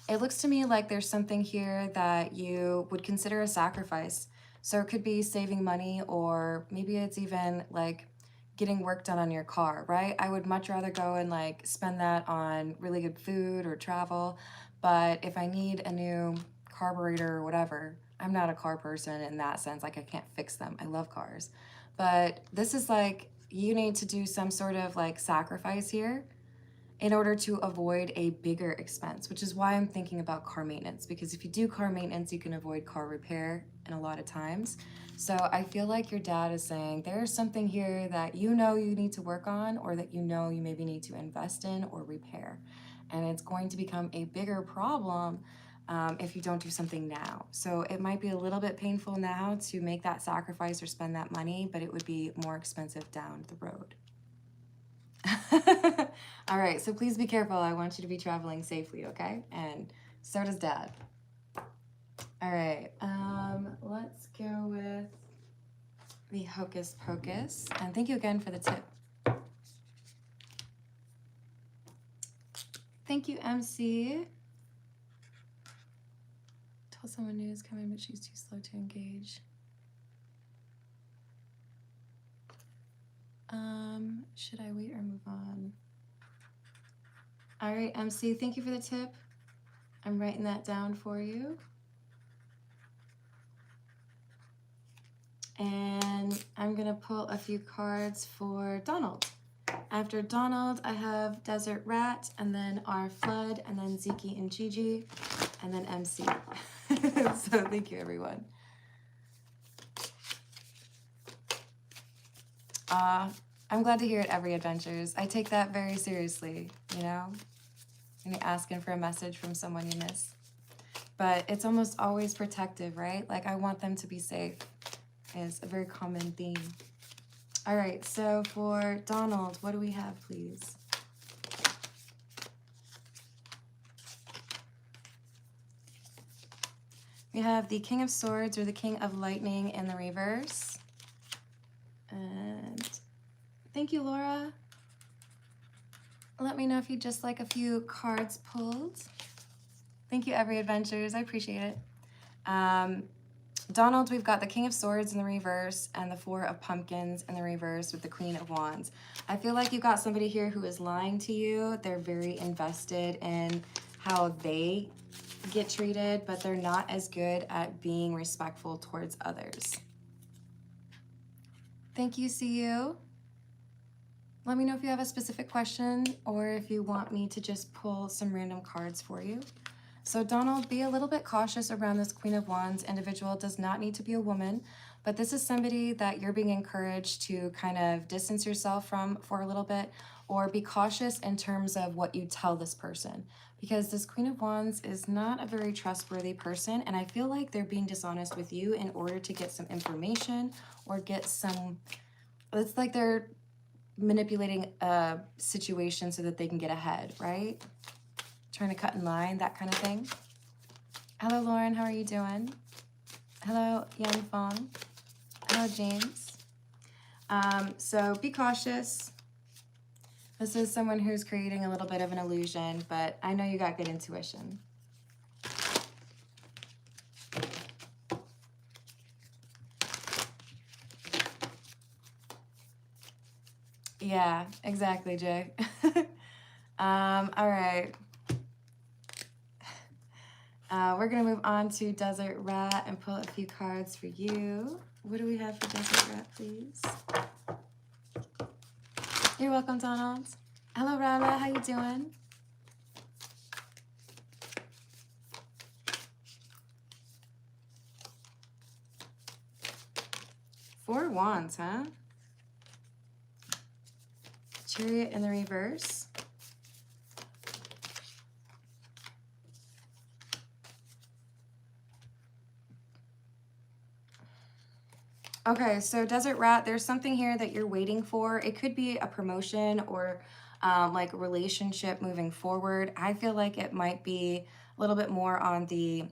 It looks to me like there's something here that you would consider a sacrifice. So it could be saving money, or maybe it's even like getting work done on your car, right? I would much rather go and like spend that on really good food or travel. But if I need a new carburetor or whatever, I'm not a car person in that sense. Like I can't fix them. I love cars. But this is like you need to do some sort of like sacrifice here in order to avoid a bigger expense, which is why I'm thinking about car maintenance, because if you do car maintenance, you can avoid car repair in a lot of times. So I feel like your dad is saying there's something here that you know you need to work on, or that you know you maybe need to invest in or repair. And it's going to become a bigger problem if you don't do something now. So it might be a little bit painful now to make that sacrifice or spend that money, but it would be more expensive down the road. All right, so please be careful. I want you to be traveling safely, okay? And so does Dad. All right, let's go with the Hocus Pocus. And thank you again for the tip. Thank you, MC. Told someone new is coming, but she's too slow to engage. Should I wait or move on? All right, MC, thank you for the tip. I'm writing that down for you. And I'm gonna pull a few cards for Donald. After Donald, I have Desert Rat, and then our Flood, and then Ziki and Gigi, and then MC. So thank you, everyone. I'm glad to hear it, Every Adventures. I take that very seriously, you know? When you're asking for a message from someone you miss. But it's almost always protective, right? Like, I want them to be safe is a very common theme. All right, so for Donald, what do we have, please? We have the King of Swords or the King of Lightning in the reverse. And thank you, Laura. Let me know if you'd just like a few cards pulled. Thank you, Every Adventures. I appreciate it. Donald, we've got the King of Swords in the reverse and the Four of Pumpkins in the reverse with the Queen of Wands. I feel like you've got somebody here who is lying to you. They're very invested in how they get treated, but they're not as good at being respectful towards others. Thank you, see you. Let me know if you have a specific question or if you want me to just pull some random cards for you. So Donald, be a little bit cautious around this Queen of Wands individual. It does not need to be a woman, but this is somebody that you're being encouraged to kind of distance yourself from for a little bit, or be cautious in terms of what you tell this person, because this Queen of Wands is not a very trustworthy person, and I feel like they're being dishonest with you in order to get some information or get some, it's like they're manipulating a situation so that they can get ahead, right? Trying to cut in line, that kind of thing. Hello, Lauren, how are you doing? Hello, Yang Fong. Hello, James. So be cautious. This is someone who's creating a little bit of an illusion, but I know you got good intuition. Yeah, exactly, Jay. All right. We're going to move on to Desert Rat and pull a few cards for you. What do we have for Desert Rat, please? You're welcome, Donald. Hello, Rama. How you doing? Four Wands, huh? Chariot in the reverse. Okay, so Desert Rat, there's something here that you're waiting for. It could be a promotion or like a relationship moving forward. I feel like it might be a little bit more on the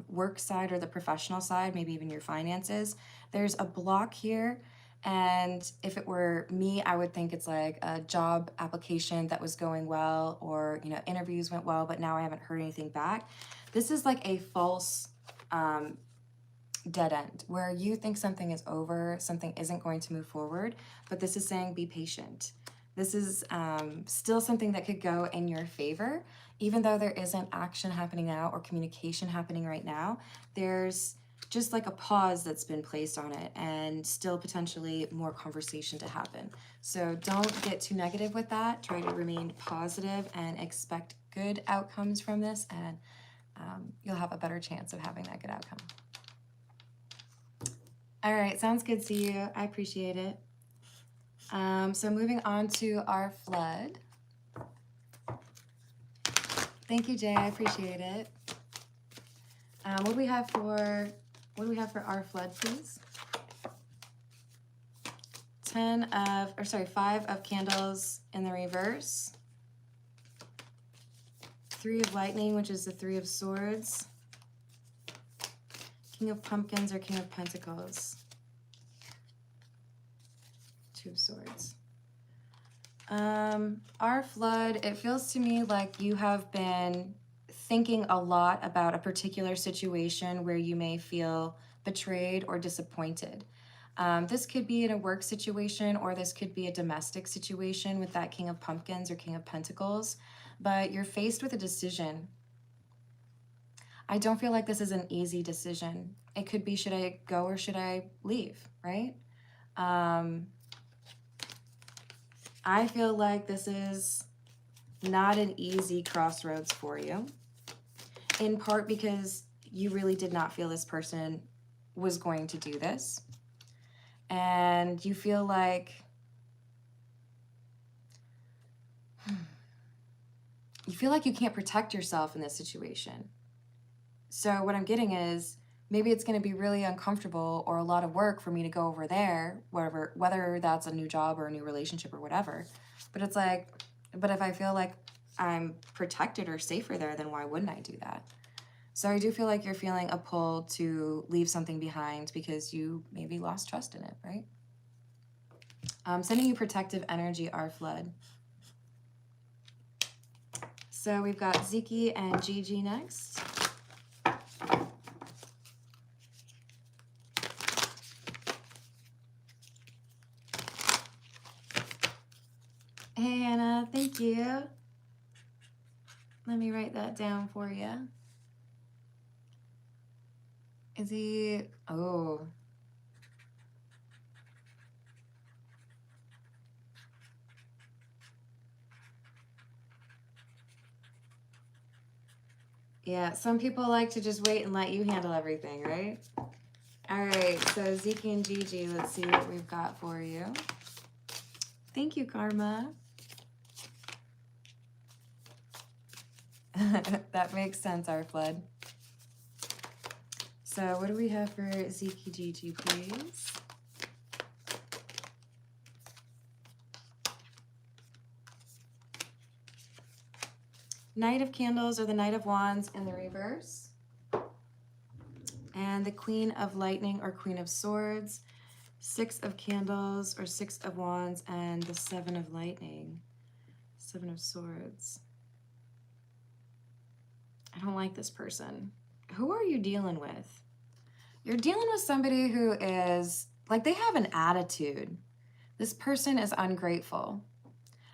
work side or the professional side, maybe even your finances. There's a block here, and if it were me, I would think it's like a job application that was going well, or interviews went well, but now I haven't heard anything back. This is like a false dead end where you think something is over, something isn't going to move forward, but this is saying be patient. This is still something that could go in your favor, even though there isn't action happening now or communication happening right now. There's just like a pause that's been placed on it, and still potentially more conversation to happen. So don't get too negative with that. Try to remain positive and expect good outcomes from this, and you'll have a better chance of having that good outcome. All right, sounds good. See you. I appreciate it. So moving on to our Flood. Thank you, Jay. I appreciate it. What do we have for our Flood, please? 5 of Candles in the reverse. 3 of Lightning, which is the 3 of Swords. King of Pumpkins or King of Pentacles. 2 of Swords. Our Flood, it feels to me like you have been thinking a lot about a particular situation where you may feel betrayed or disappointed. This could be in a work situation, or this could be a domestic situation with that King of Pumpkins or King of Pentacles, but you're faced with a decision. I don't feel like this is an easy decision. It could be, should I go or should I leave, right? I feel like this is not an easy crossroads for you, in part because you really did not feel this person was going to do this. And you feel like you can't protect yourself in this situation. So what I'm getting is, maybe it's going to be really uncomfortable or a lot of work for me to go over there, whether that's a new job or a new relationship or whatever. But it's like, but if I feel like I'm protected or safer there, then why wouldn't I do that? So I do feel like you're feeling a pull to leave something behind because you maybe lost trust in it, right? Sending you protective energy, our flood. So we've got Ziki and Gigi next. Hey, Anna, thank you. Let me write that down for you. Is he... Oh. Yeah, some people like to just wait and let you handle everything, right? All right, so Zeke and Gigi, let's see what we've got for you. Thank you, Karma. That makes sense, our flood. So what do we have for Zeke Gigi, please? Knight of Candles or the Knight of Wands in the reverse. And the Queen of Lightning or Queen of Swords. 6 of Candles or 6 of Wands, and the 7 of Lightning. 7 of Swords. I don't like this person. Who are you dealing with? You're dealing with somebody who is, like, they have an attitude. This person is ungrateful.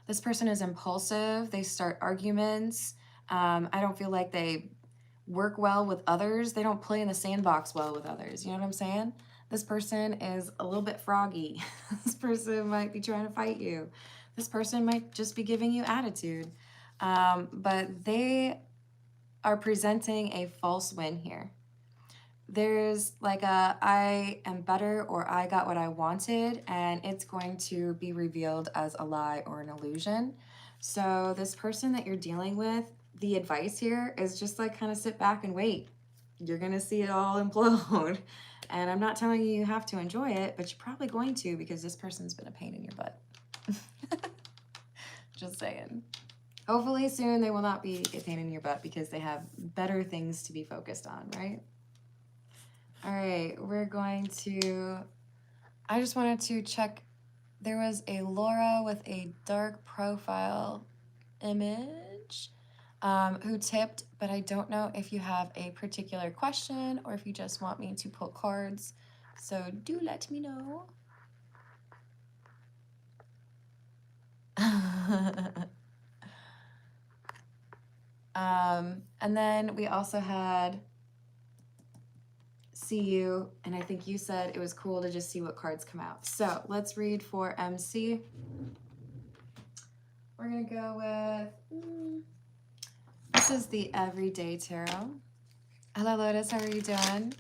This person is impulsive. They start arguments. I don't feel like they work well with others. They don't play in the sandbox well with others. You know what I'm saying? This person is a little bit froggy. This person might be trying to fight you. This person might just be giving you attitude. But they are presenting a false win here. There's like a, I am better, or I got what I wanted, and it's going to be revealed as a lie or an illusion. So this person that you're dealing with, the advice here is just like kind of sit back and wait. You're going to see it all implode. And I'm not telling you you have to enjoy it, but you're probably going to, because this person's been a pain in your butt. Just saying. Hopefully soon they will not be a pain in your butt because they have better things to be focused on, right? All right, we're going to, I just wanted to check. There was a Laura with a dark profile image who tipped, but I don't know if you have a particular question or if you just want me to pull cards. So do let me know. And then we also had See You, and I think you said it was cool to just see what cards come out. So let's read for MC. We're gonna go with, this is the Everyday Tarot. Hello Lotus, how are you doing?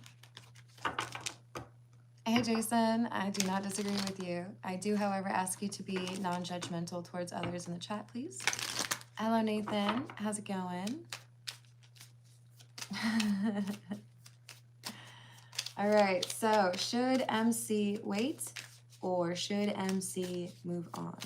Hey Jason, I do not disagree with you. I do, however, ask you to be non-judgmental towards others in the chat, please. Hello Nathan, how's it going? All right, so should MC wait or should MC move on?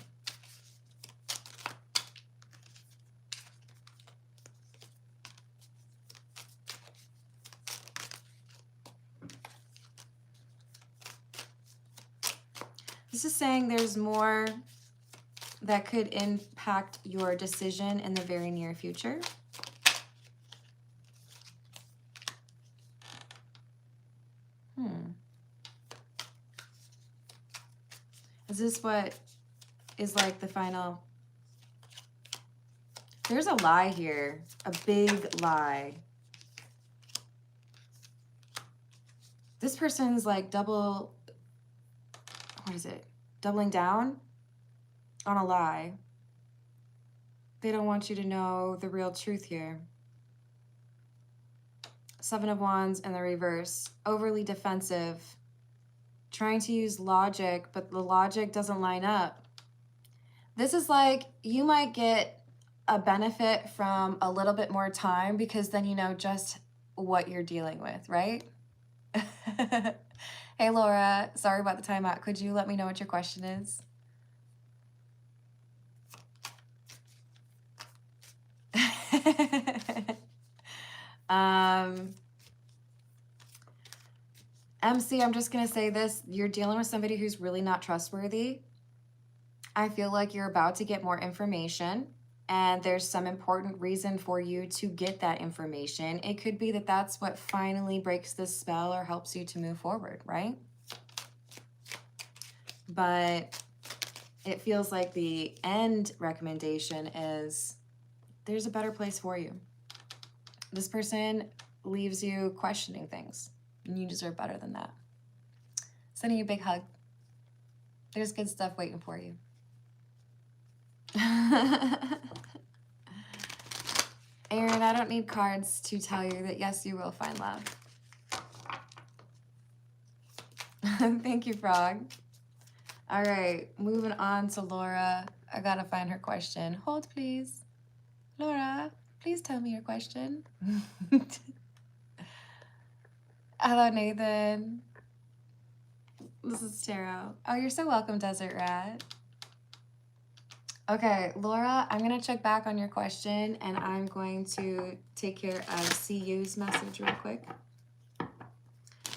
This is saying there's more that could impact your decision in the very near future. Is this what is like the final? There's a lie here, a big lie. This person's like doubling down on a lie. They don't want you to know the real truth here. 7 of Wands in the reverse, overly defensive, trying to use logic, but the logic doesn't line up. This is like, you might get a benefit from a little bit more time because then you know just what you're dealing with, right? Hey Laura, sorry about the timeout. Could you let me know what your question is? MC, I'm just gonna say this. You're dealing with somebody who's really not trustworthy. I feel like you're about to get more information and there's some important reason for you to get that information. It could be that that's what finally breaks this spell or helps you to move forward, right? But it feels like the end recommendation is there's a better place for you. This person leaves you questioning things, and you deserve better than that. Sending you a big hug. There's good stuff waiting for you. Aaron, I don't need cards to tell you that yes, you will find love. Thank you, Frog. All right, moving on to Laura. I gotta find her question. Hold, please. Laura, please tell me your question. Hello, Nathan. This is Tarot. Oh, you're so welcome, Desert Rat. Okay, Laura, I'm going to check back on your question, and I'm going to take care of CU's message real quick.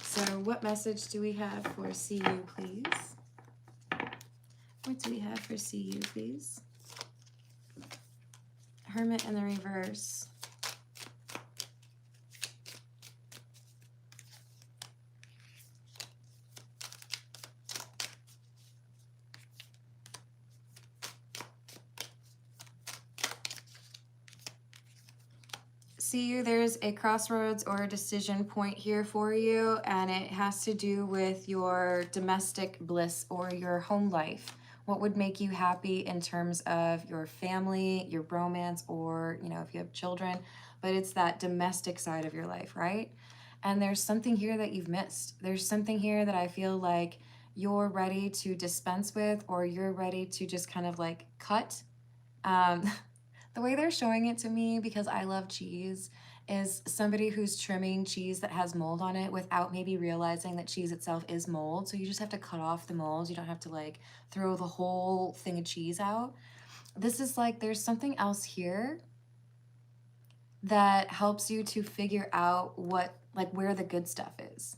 So what message do we have for CU, please? What do we have for CU, please? Hermit in the reverse. CU, there's a crossroads or a decision point here for you, and it has to do with your domestic bliss or your home life. What would make you happy in terms of your family, your romance, or, you know, if you have children, but it's that domestic side of your life, right? And there's something here that you've missed. There's something here that I feel like you're ready to dispense with, or you're ready to just kind of like cut. The way they're showing it to me, because I love cheese, is somebody who's trimming cheese that has mold on it without maybe realizing that cheese itself is mold. So you just have to cut off the molds. You don't have to like throw the whole thing of cheese out. This is like, there's something else here that helps you to figure out what, like where the good stuff is.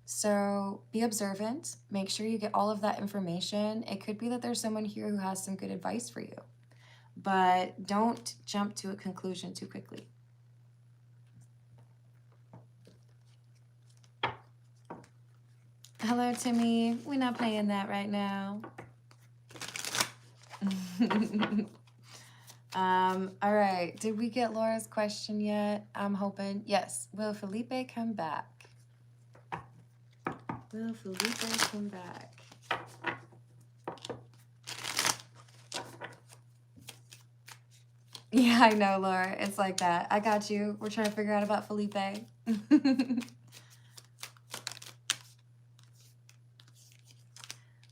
So be observant, make sure you get all of that information. It could be that there's someone here who has some good advice for you, but don't jump to a conclusion too quickly. Hello, Timmy. We're not playing that right now. All right. Did we get Laura's question yet? I'm hoping. Yes. Will Felipe come back? Will Felipe come back? Yeah, I know, Laura. It's like that. I got you. We're trying to figure out about Felipe.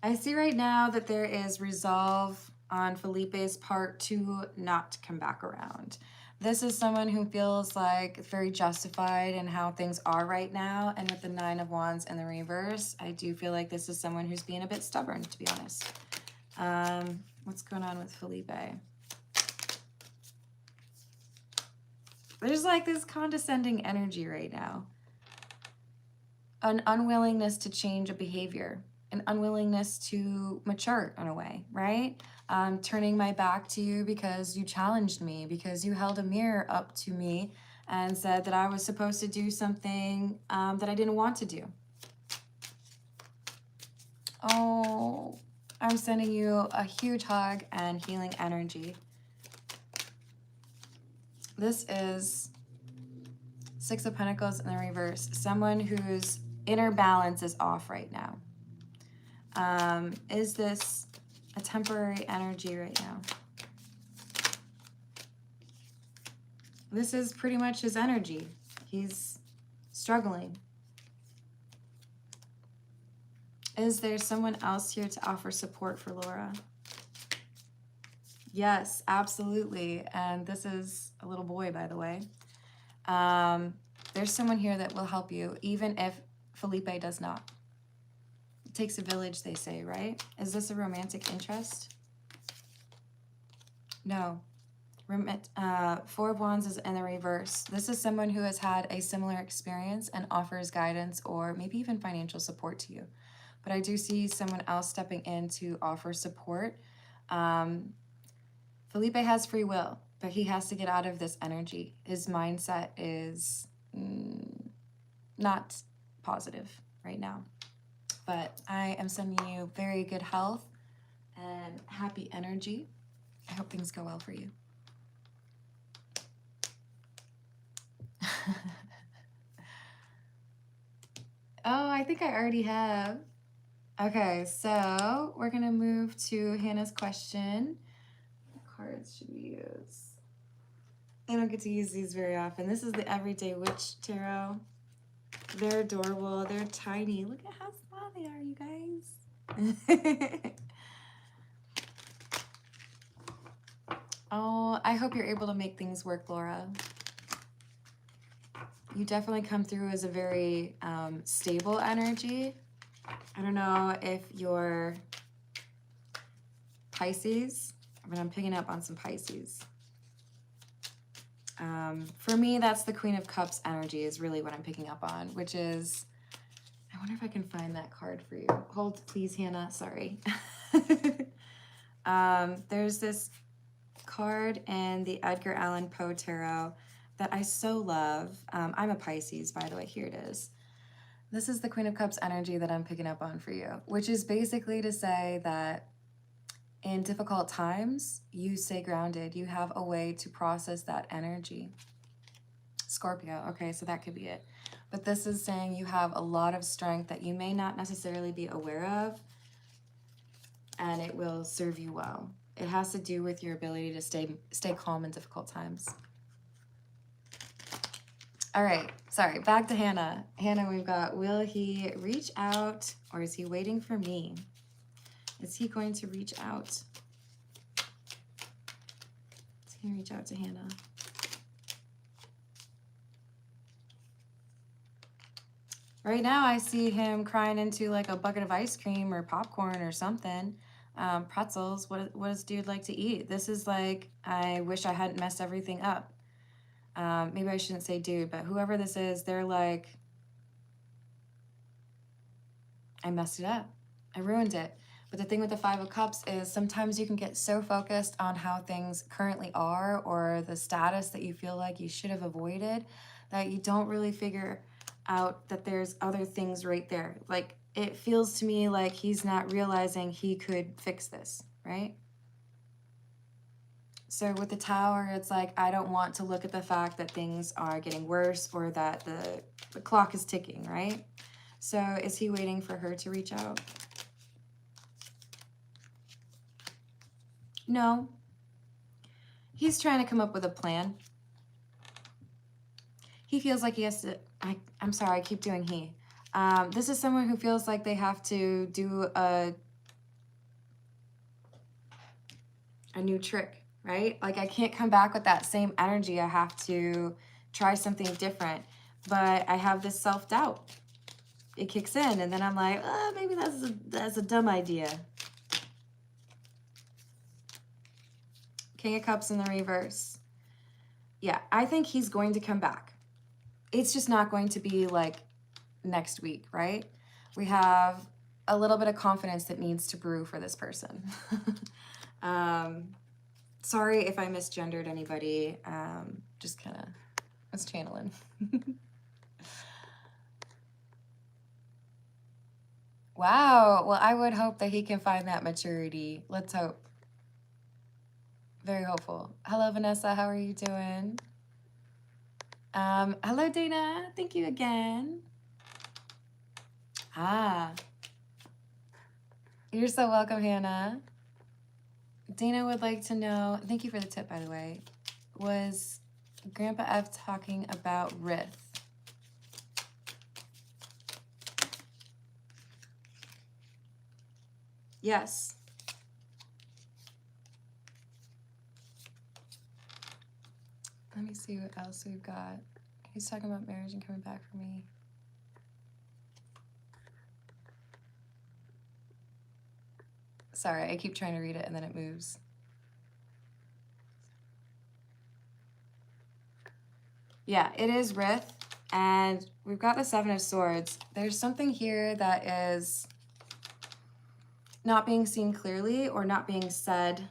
I see right now that there is resolve on Felipe's part to not come back around. This is someone who feels like very justified in how things are right now. And with the 9 of Wands in the reverse, I do feel like this is someone who's being a bit stubborn, to be honest. What's going on with Felipe? There's like this condescending energy right now. An unwillingness to change a behavior. An unwillingness to mature in a way, right? Turning my back to you because you challenged me, because you held a mirror up to me and said that I was supposed to do something that I didn't want to do. Oh, I'm sending you a huge hug and healing energy. This is Six of Pentacles in the reverse. Someone whose inner balance is off right now. Is this a temporary energy right now? This is pretty much his energy. He's struggling. Is there someone else here to offer support for Laura? Yes, absolutely. And this is a little boy, by the way. There's someone here that will help you, even if Felipe does not. It takes a village, they say, right? Is this a romantic interest? No. Four of Wands is in the reverse. This is someone who has had a similar experience and offers guidance or maybe even financial support to you. But I do see someone else stepping in to offer support. Felipe has free will, but he has to get out of this energy. His mindset is not positive right now. But I am sending you very good health and happy energy. I hope things go well for you. Oh, I think I already have. Okay, so we're going to move to Hannah's question. What cards should we use? I don't get to use these very often. This is the Everyday Witch Tarot. They're adorable. They're tiny. Look at how small they are, you guys. Oh, I hope you're able to make things work, Laura. You definitely come through as a very stable energy. I don't know if you're Pisces, but I'm picking up on some Pisces. For me, that's the Queen of Cups energy is really what I'm picking up on, which is, I wonder if I can find that card for you. Hold, please, Hannah. Sorry. There's this card in the Edgar Allan Poe Tarot that I so love. I'm a Pisces, by the way. Here it is. This is the Queen of Cups energy that I'm picking up on for you, which is basically to say that in difficult times, you stay grounded. You have a way to process that energy. Scorpio, okay, so that could be it. But this is saying you have a lot of strength that you may not necessarily be aware of, and it will serve you well. It has to do with your ability to stay calm in difficult times. All right, sorry, back to Hannah. Hannah, we've got, will he reach out or is he waiting for me? Is he going to reach out? Is he going to reach out to Hannah? Right now, I see him crying into like a bucket of ice cream or popcorn or something. Pretzels. What does dude like to eat? This is like, I wish I hadn't messed everything up. Maybe I shouldn't say dude, but whoever this is, they're like, I messed it up. I ruined it. But the thing with the Five of Cups is sometimes you can get so focused on how things currently are or the status that you feel like you should have avoided that you don't really figure out that there's other things right there. Like, it feels to me like he's not realizing he could fix this, right? So with the Tower, it's like, I don't want to look at the fact that things are getting worse or that the clock is ticking, right? So is he waiting for her to reach out? No. He's trying to come up with a plan. He feels like he has to, I'm sorry, I keep doing he. This is someone who feels like they have to do a new trick, right? Like, I can't come back with that same energy. I have to try something different. But I have this self-doubt. It kicks in, and then I'm like, oh, maybe that's a dumb idea. King of Cups in the reverse. Yeah, I think he's going to come back. It's just not going to be like next week, right? We have a little bit of confidence that needs to brew for this person. Sorry if I misgendered anybody. Just kind of was channeling. Wow. Well, I would hope that he can find that maturity. Let's hope. Very hopeful. Hello, Vanessa. How are you doing? Hello, Dana. Thank you again. Ah, you're so welcome, Hannah. Dana would like to know, thank you for the tip, by the way, was Grandpa F talking about Rith? Yes. Let me see what else we've got. He's talking about marriage and coming back for me. Sorry, I keep trying to read it and then it moves. Yeah, it is Rith, and we've got the Seven of Swords. There's something here that is not being seen clearly or not being said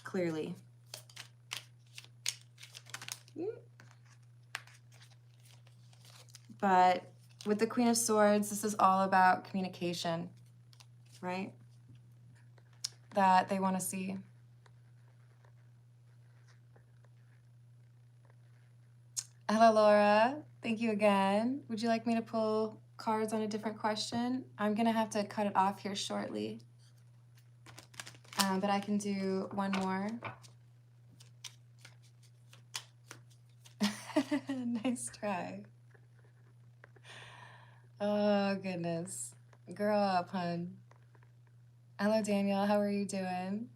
clearly. But with the Queen of Swords, this is all about communication, right? That they want to see. Hello, Laura. Thank you again. Would you like me to pull cards on a different question? I'm going to have to cut it off here shortly. But I can do one more. Nice try. Oh, goodness. Grow up, hun. Hello, Daniel. How are you doing?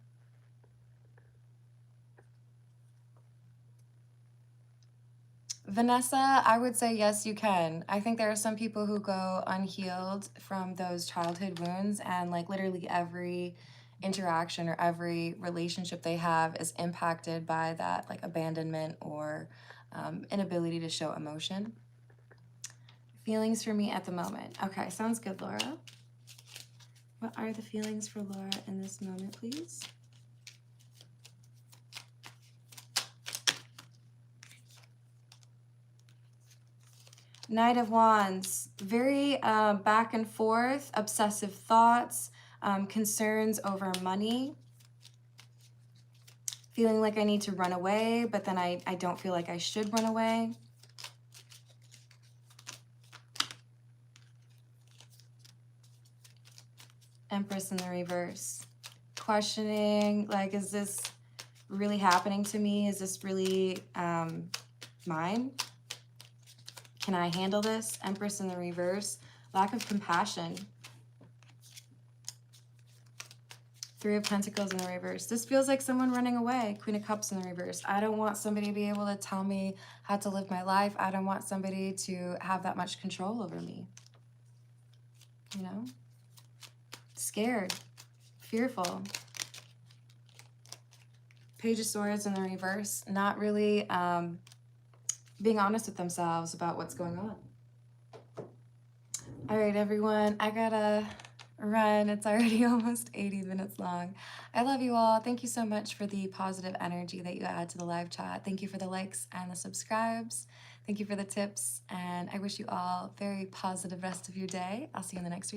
Vanessa, I would say yes, you can. I think there are some people who go unhealed from those childhood wounds, and like literally every interaction or every relationship they have is impacted by that like abandonment or inability to show emotion. Feelings for me at the moment. Okay, sounds good, Laura. What are the feelings for Laura in this moment, please? Knight of Wands, very back and forth, obsessive thoughts, concerns over money, feeling like I need to run away, but then I don't feel like I should run away. Empress in the reverse, questioning, like, is this really happening to me? Is this really mine? Can I handle this? Empress in the reverse, lack of compassion. Three of Pentacles in the reverse. This feels like someone running away. Queen of Cups in the reverse. I don't want somebody to be able to tell me how to live my life. I don't want somebody to have that much control over me. You know? Scared. Fearful. Page of Swords in the reverse. Not really being honest with themselves about what's going on. All right, everyone. I gotta run. It's already almost 80 minutes long. I love you all. Thank you so much for the positive energy that you add to the live chat. Thank you for the likes and the subscribes. Thank you for the tips. And I wish you all a very positive rest of your day. I'll see you in the next video.